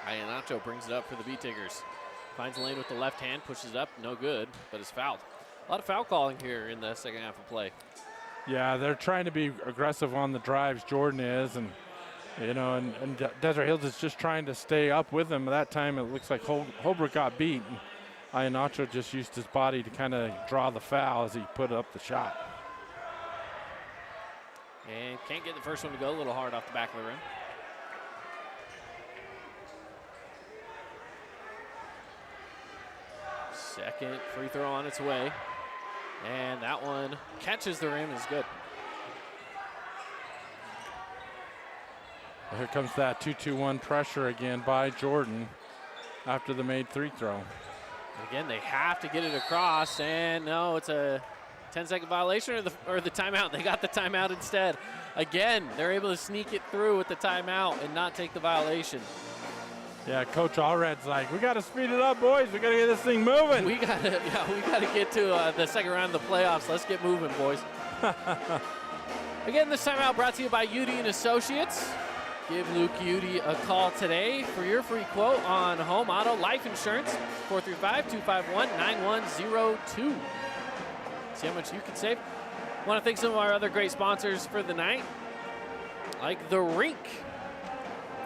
Iannacho brings it up for the Beetdiggers. Finds the lane with the left hand, pushes it up, no good, but is fouled. A lot of foul calling here in the second half of play. Yeah, they're trying to be aggressive on the drives, Jordan is, and Desert Hills is just trying to stay up with them. That time it looks like Holbrook got beat. And Iannacho just used his body to kind of draw the foul as he put up the shot. And can't get the first one to go, a little hard off the back of the rim. Second free throw on its way. And that one catches the rim, is good. Well, here comes that 2-2-1 pressure again by Jordan after the made free throw. Again, they have to get it across, and no, it's a 10-second violation or the timeout. They got the timeout instead. Again, they're able to sneak it through with the timeout and not take the violation. Yeah, Coach Allred's like, we got to speed it up, boys. We got to get this thing moving. We got to get to the second round of the playoffs. Let's get moving, boys. Again, this timeout brought to you by Udy and Associates. Give Luke Udy a call today for your free quote on home, auto, life insurance. 435-251-9102. See how much you can save. Want to thank some of our other great sponsors for the night, like The Rink.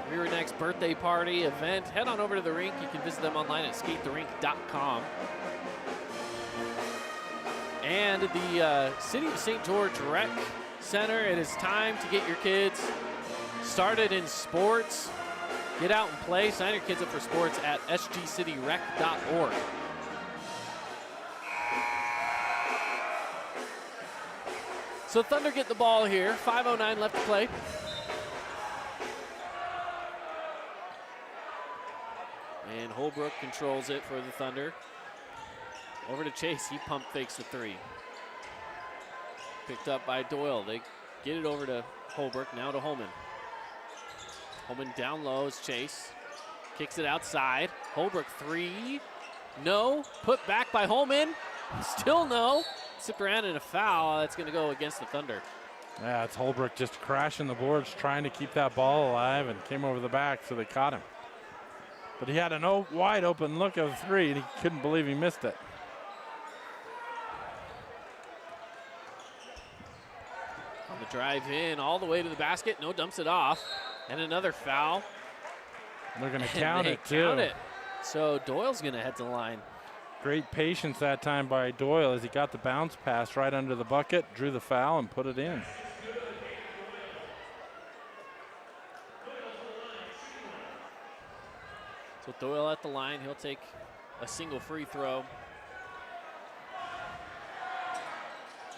For your next birthday party event, head on over to The Rink. You can visit them online at skatetherink.com. And the City of St. George Rec Center. It is time to get your kids started in sports. Get out and play. Sign your kids up for sports at sgcityrec.org. So Thunder get the ball here. 5:09 left to play. And Holbrook controls it for the Thunder. Over to Chase. He pump fakes the three. Picked up by Doyle. They get it over to Holbrook. Now to Holman. Holman down low is Chase. Kicks it outside. Holbrook three. No. Put back by Holman. Still no. Sipped around in a foul. That's going to go against the Thunder. Yeah, it's Holbrook just crashing the boards, trying to keep that ball alive, and came over the back, so they caught him. But he had a wide open look of three, and he couldn't believe he missed it. On the drive in, all the way to the basket. No, dumps it off. And another foul. And they're going to count it, too. Count it. So Doyle's going to head to the line. Great patience that time by Doyle as he got the bounce pass right under the bucket, drew the foul, and put it in. So Doyle at the line. He'll take a single free throw.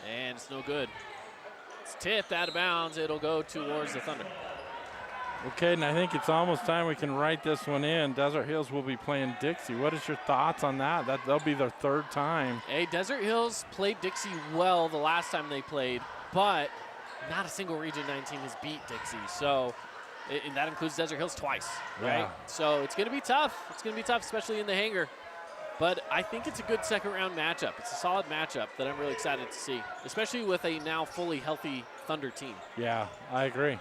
And it's no good. It's tipped out of bounds. It'll go towards the Thunder. Okay, and I think it's almost time we can write this one in. Desert Hills will be playing Dixie. What is your thoughts on that? That'll be their third time. Hey, Desert Hills played Dixie well the last time they played, but not a single Region 9 team has beat Dixie. So and that includes Desert Hills twice, right? Yeah. So it's going to be tough. It's going to be tough, especially in the hangar. But I think it's a good second-round matchup. It's a solid matchup that I'm really excited to see, especially with a now fully healthy Thunder team. Yeah, I agree.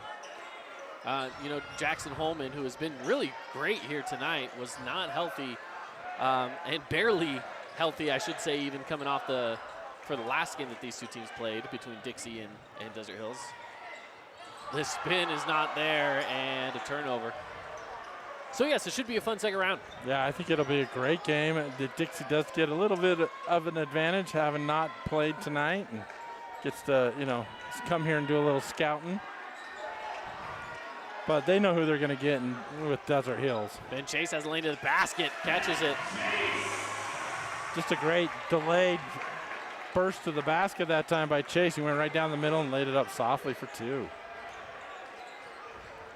Jackson Holman, who has been really great here tonight, was not healthy and barely healthy, I should say, even coming off for the last game that these two teams played between Dixie and Desert Hills. The spin is not there, and a turnover. So, yes, it should be a fun second round. Yeah, I think it'll be a great game. Dixie does get a little bit of an advantage having not played tonight and gets to, come here and do a little scouting. But they know who they're going to get with Desert Hills. Ben Chase has a lane to the basket, catches it. Just a great delayed burst to the basket that time by Chase. He went right down the middle and laid it up softly for two.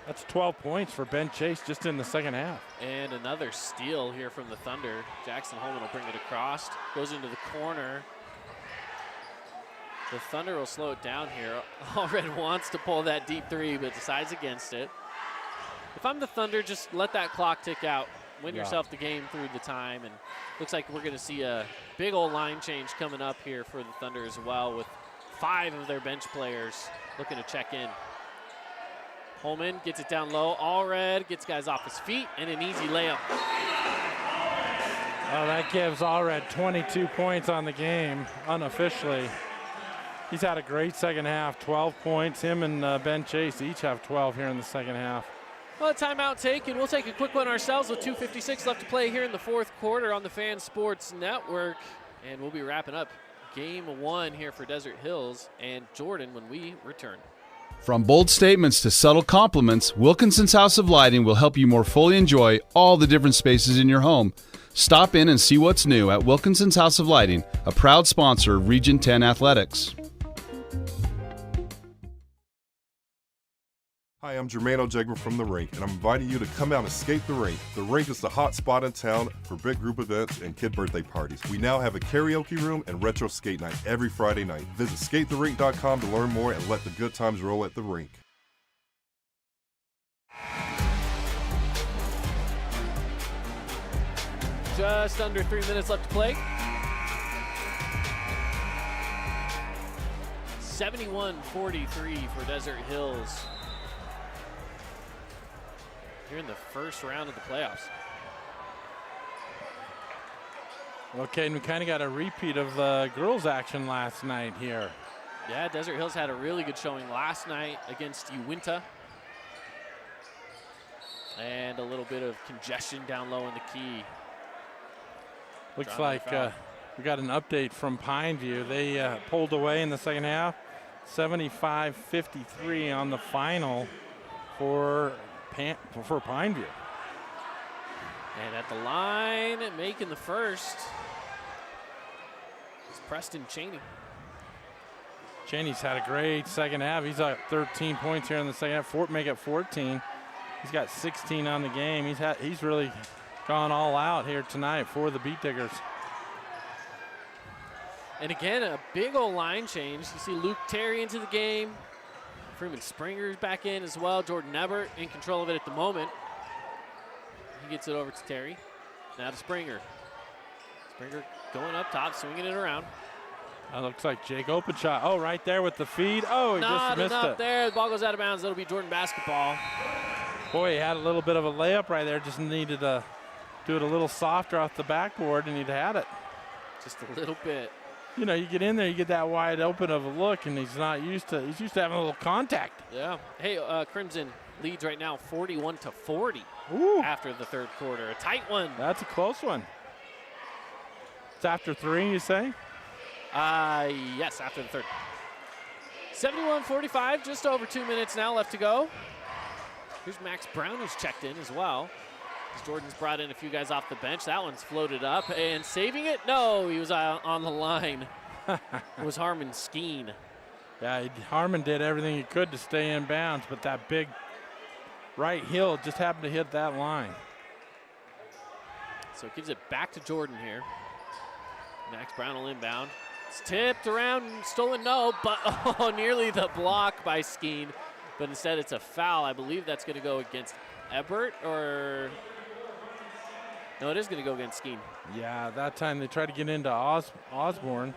That's 12 points for Ben Chase just in the second half. And another steal here from the Thunder. Jackson Holman will bring it across, goes into the corner. The Thunder will slow it down here. Allred wants to pull that deep three, but decides against it. If I'm the Thunder, just let that clock tick out. Win yourself the game through the time. And looks like we're going to see a big old line change coming up here for the Thunder as well, with 5 of their bench players looking to check in. Holman gets it down low. Allred gets guys off his feet and an easy layup. Oh, that gives Allred 22 points on the game, unofficially. He's had a great second half, 12 points. Him and Ben Chase each have 12 here in the second half. Well, a timeout taken. We'll take a quick one ourselves with 2:56 left to play here in the fourth quarter on the Fan Sports Network. And we'll be wrapping up game 1 here for Desert Hills and Jordan when we return. From bold statements to subtle compliments, Wilkinson's House of Lighting will help you more fully enjoy all the different spaces in your home. Stop in and see what's new at Wilkinson's House of Lighting, a proud sponsor of Region 10 Athletics. Hi, I'm Jermaine O'Jegman from The Rink, and I'm inviting you to come out and skate the rink. The rink is the hot spot in town for big group events and kid birthday parties. We now have a karaoke room and retro skate night every Friday night. Visit skatetherink.com to learn more and let the good times roll at the rink. Just under 3 minutes left to play. 71-43 for Desert Hills. Here in the first round of the playoffs. Okay, and we kind of got a repeat of the girls' action last night here. Yeah, Desert Hills had a really good showing last night against Uinta. And a little bit of congestion down low in the key. Looks like we got an update from Pineview. They pulled away in the second half, 75-53 on the final for Pineview. And at the line, making the first, is Preston Cheney. Cheney's had a great second half. He's at 13 points here in the second half. Make it 14. He's got 16 on the game. He's really gone all out here tonight for the Beetdiggers. And again, a big old line change. You see Luke Terry into the game. Freeman Springer's back in as well. Jordan Ebert in control of it at the moment. He gets it over to Terry. Now to Springer. Springer going up top, swinging it around. That looks like Jake Openshot. Oh, right there with the feed. Oh, he just missed it. There. The ball goes out of bounds. That'll be Jordan basketball. Boy, he had a little bit of a layup right there. Just needed to do it a little softer off the backboard, and he'd had it. Just a little bit. You know, you get in there, you get that wide open of a look, and he's used to having a little contact. Yeah. Hey, Crimson leads right now 41-40 after the third quarter. A tight one. That's a close one. It's after 3, you say? Yes, after the third. 71-45, just over 2 minutes now left to go. Here's Max Brown, who's checked in as well. Jordan's brought in a few guys off the bench. That one's floated up and saving it. No, he was on the line. It was Harmon Skeen. Yeah, Harmon did everything he could to stay in bounds, but that big right heel just happened to hit that line. So it gives it back to Jordan here. Max Brown will inbound. It's tipped around, stolen, no, but nearly the block by Skeen. But instead it's a foul. I believe that's going to go against Ebert or... No, it is going to go against Skeen. Yeah, that time they tried to get into Osborne,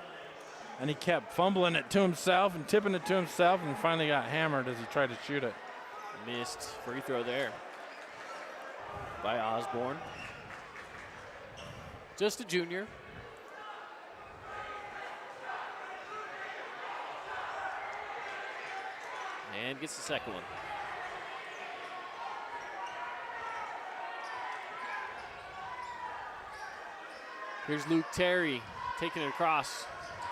and he kept fumbling it to himself and tipping it to himself, and finally got hammered as he tried to shoot it. Missed free throw there by Osborne. Just a junior. And gets the second one. Here's Luke Terry taking it across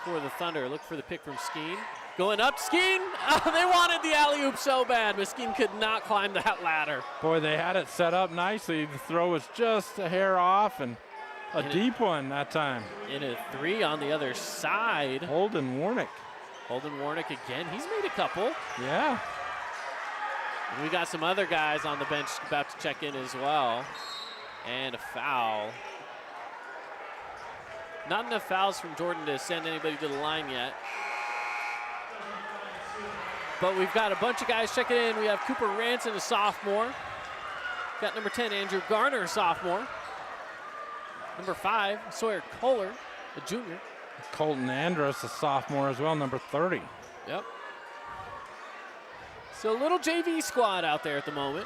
for the Thunder. Look for the pick from Skeen. Going up, Skeen. Oh, they wanted the alley-oop so bad, but Skeen could not climb that ladder. Boy, they had it set up nicely. The throw was just a hair off, and a deep one that time. In a 3 on the other side. Holden Warnick. Holden Warnick again. He's made a couple. Yeah. And we got some other guys on the bench about to check in as well. And a foul. Not enough fouls from Jordan to send anybody to the line yet. But we've got a bunch of guys checking in. We have Cooper Ranson, a sophomore. Got number 10, Andrew Garner, a sophomore. Number 5, Sawyer Kohler, a junior. Colton Andrus, a sophomore as well, number 30. Yep. So a little JV squad out there at the moment.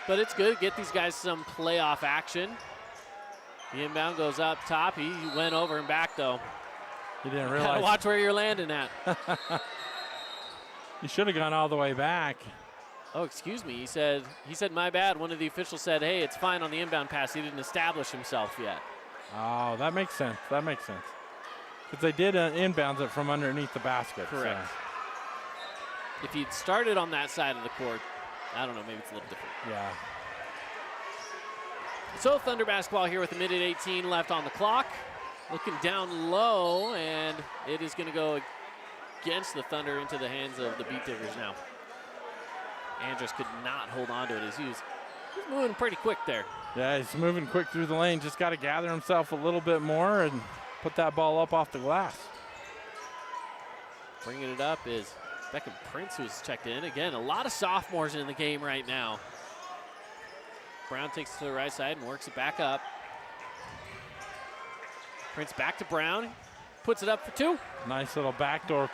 But it's good to get these guys some playoff action. The inbound goes up top. He went over and back, though. You didn't realize. Gotta watch where you're landing at. You should have gone all the way back. Oh, excuse me. He said, my bad. One of the officials said, hey, it's fine on the inbound pass. He didn't establish himself yet. Oh, that makes sense. That makes sense. Because they did inbounds it from underneath the basket. Correct. So. If he'd started on that side of the court, I don't know, maybe it's a little different. Yeah. So Thunder basketball here with a minute 18 left on the clock. Looking down low, and it is going to go against the Thunder into the hands of the Beetdiggers now. Andrus could not hold on to it as he's moving pretty quick there. Yeah, he's moving quick through the lane. Just got to gather himself a little bit more and put that ball up off the glass. Bringing it up is Beckham Prince, who's checked in. Again, a lot of sophomores in the game right now. Brown takes it to the right side and works it back up. Prince back to Brown, puts it up for two. Nice little backdoor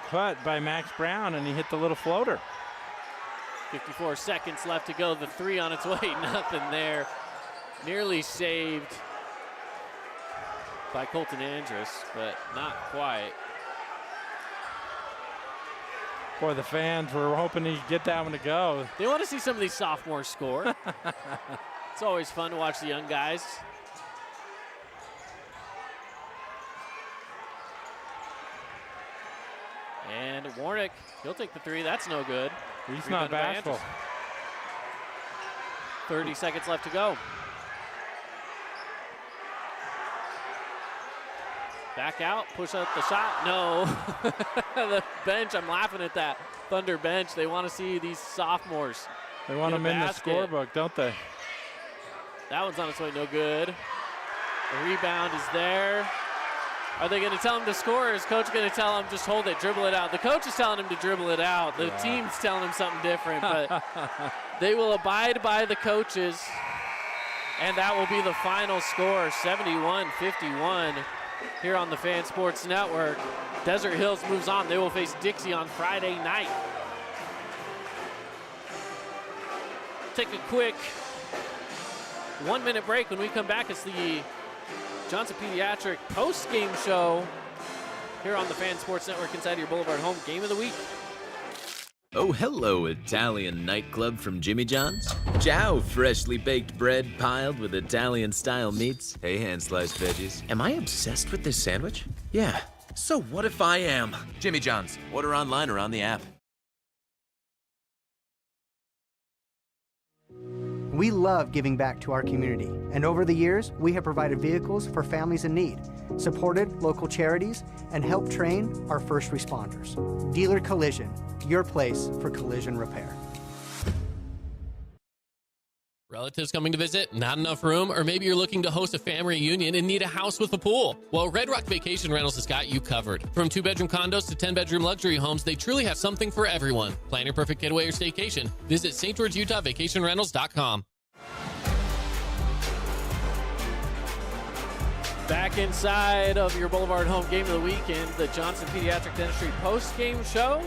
cut by Max Brown, and he hit the little floater. 54 seconds left to go. The three on its way, nothing there. Nearly saved by Colton Andrus, but not quite. Boy, the fans were hoping he'd get that one to go. They want to see some of these sophomores score. It's always fun to watch the young guys. And Warnick, he'll take the three. That's no good. He's not bashful. 30 seconds left to go. Back out, push out the shot. No. The bench, I'm laughing at that. Thunder bench, they want to see these sophomores. They want them in the scorebook, don't they? That one's on its way, no good. The rebound is there. Are they going to tell him to score, or is coach going to tell him just hold it, dribble it out? The coach is telling him to dribble it out. The team's telling him something different, but they will abide by the coaches, and that will be the final score, 71-51 here on the Fan Sports Network. Desert Hills moves on. They will face Dixie on Friday night. Take a quick 1 minute break. When we come back, it's the Johnson Pediatric post-game show here on the Fan Sports Network inside your Boulevard Home Game of the Week. Oh, hello, Italian nightclub from Jimmy John's. Ciao, freshly baked bread piled with Italian-style meats. Hey, hand-sliced veggies. Am I obsessed with this sandwich? Yeah. So what if I am? Jimmy John's. Order online or on the app. We love giving back to our community, and over the years, we have provided vehicles for families in need, supported local charities, and helped train our first responders. Dealer Collision, your place for collision repair. Relatives coming to visit, not enough room, or maybe you're looking to host a family reunion and need a house with a pool. Well, Red Rock Vacation Rentals has got you covered. From 2-bedroom condos to 10-bedroom luxury homes, they truly have something for everyone. Plan your perfect getaway or staycation. Visit St. George, Utah, vacationrentals.com. Back inside of your Boulevard Home Game of the Week in the Johnson Pediatric Dentistry post-game show.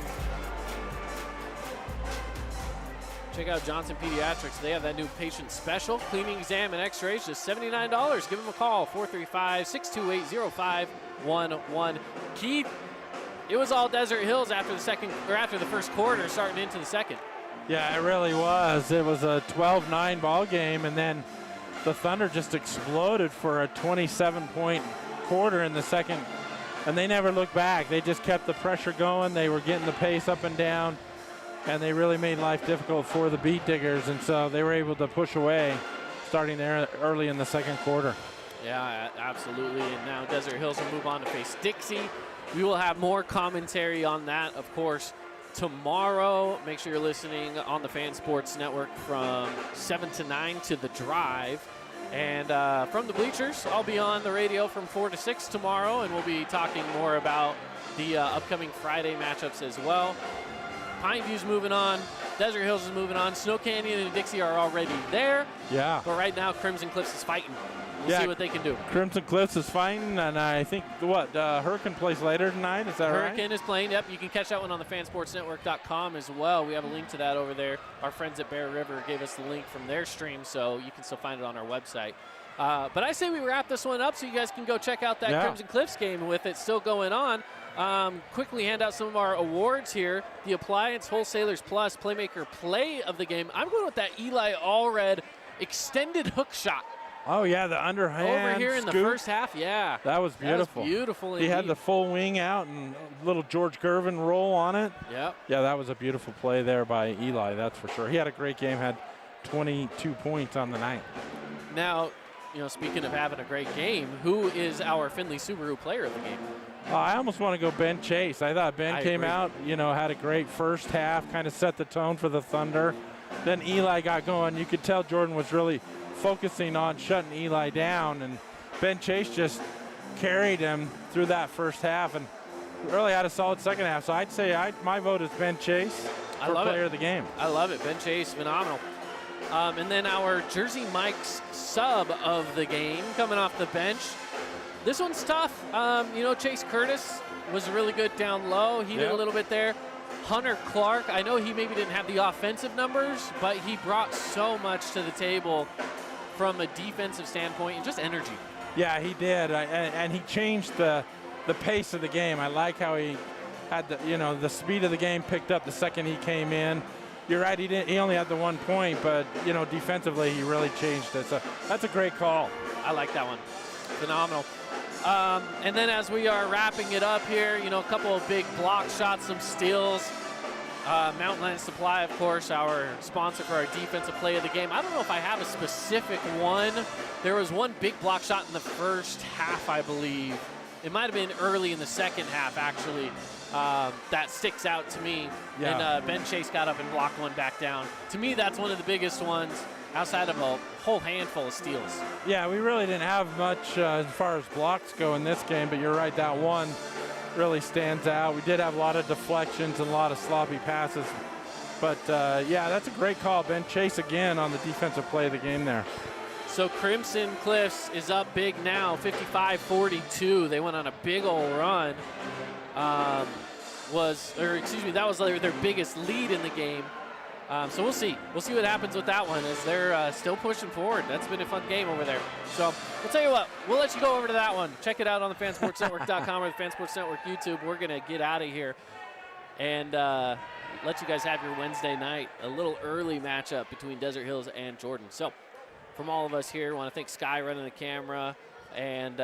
Check out Johnson Pediatrics. They have that new patient special. Cleaning, exam, and x-rays, just $79. Give them a call, 435-628-0511. Keith, it was all Desert Hills after the first quarter, starting into the second. Yeah, it really was. It was a 12-9 ball game, and then the Thunder just exploded for a 27-point quarter in the second, and they never looked back. They just kept the pressure going. They were getting the pace up and down, and they really made life difficult for the Beetdiggers, and so they were able to push away starting there early in the second quarter. Yeah, absolutely, and now Desert Hills will move on to face Dixie. We will have more commentary on that, of course, tomorrow. Make sure you're listening on the Fan Sports Network from 7 to 9 to The Drive. And from the bleachers, I'll be on the radio from 4 to 6 tomorrow, and we'll be talking more about the upcoming Friday matchups as well. Pine View's moving on. Desert Hills is moving on. Snow Canyon and Dixie are already there. Yeah. But right now, Crimson Cliffs is fighting. We'll see what they can do. Crimson Cliffs is fighting, and I think, Hurricane plays later tonight, is that right? Hurricane is playing, yep. You can catch that one on the fansportsnetwork.com as well. We have a link to that over there. Our friends at Bear River gave us the link from their stream, so you can still find it on our website. But I say we wrap this one up so you guys can go check out that Crimson Cliffs game with it still going on. Quickly hand out some of our awards here. The Appliance Wholesalers Plus Playmaker Play of the game. I'm going with that Eli Allred extended hook shot. Oh, yeah, the underhand over here in scoop. the first half, yeah. That was beautiful. That was beautiful indeed. He had the full wing out and a little George Gervin roll on it. Yep. Yeah, that was a beautiful play there by Eli, that's for sure. He had a great game, had 22 points on the night. Now, speaking of having a great game, who is our Findlay Subaru player of the game? I almost want to go Ben Chase. I thought Ben came out, had a great first half, kind of set the tone for the Thunder. Then Eli got going. You could tell Jordan was really focusing on shutting Eli down, and Ben Chase just carried him through that first half and really had a solid second half. So I'd say my vote is Ben Chase for player of the game. I love it. Ben Chase, phenomenal. And then our Jersey Mike's sub of the game coming off the bench. This one's tough. Chase Curtis was really good down low. He did a little bit there. Hunter Clark, I know he maybe didn't have the offensive numbers, but he brought so much to the table from a defensive standpoint and just energy. Yeah, he did, and he changed the pace of the game. I like how he had the speed of the game picked up the second he came in. You're right, he only had the 1 point, but defensively he really changed it. So that's a great call. I like that one. Phenomenal. And then as we are wrapping it up here, a couple of big block shots, some steals. Mountain Lion Supply, of course, our sponsor for our defensive play of the game. I don't know if I have a specific one. There was one big block shot in the first half, I believe. It might have been early in the second half, actually. That sticks out to me. Yeah. And Ben Chase got up and blocked one back down. To me, that's one of the biggest ones outside of a whole handful of steals. Yeah, we really didn't have much as far as blocks go in this game, but you're right, that one really stands out. We did have a lot of deflections and a lot of sloppy passes. But, yeah, that's a great call. Ben Chase again on the defensive play of the game there. So Crimson Cliffs is up big now, 55-42. They went on a big old run. That was their biggest lead in the game. So we'll see. We'll see what happens with that one as they're still pushing forward. That's been a fun game over there. So we'll tell you what, we'll let you go over to that one. Check it out on the fansportsnetwork.com or the Fansports Network YouTube. We're going to get out of here and let you guys have your Wednesday night, a little early matchup between Desert Hills and Jordan. So from all of us here, I want to thank Sky running the camera. And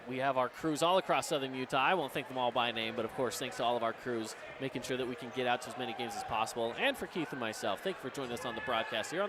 we have our crews all across Southern Utah. I won't thank them all by name, but of course, thanks to all of our crews, making sure that we can get out to as many games as possible. And for Keith and myself, thank you for joining us on the broadcast here on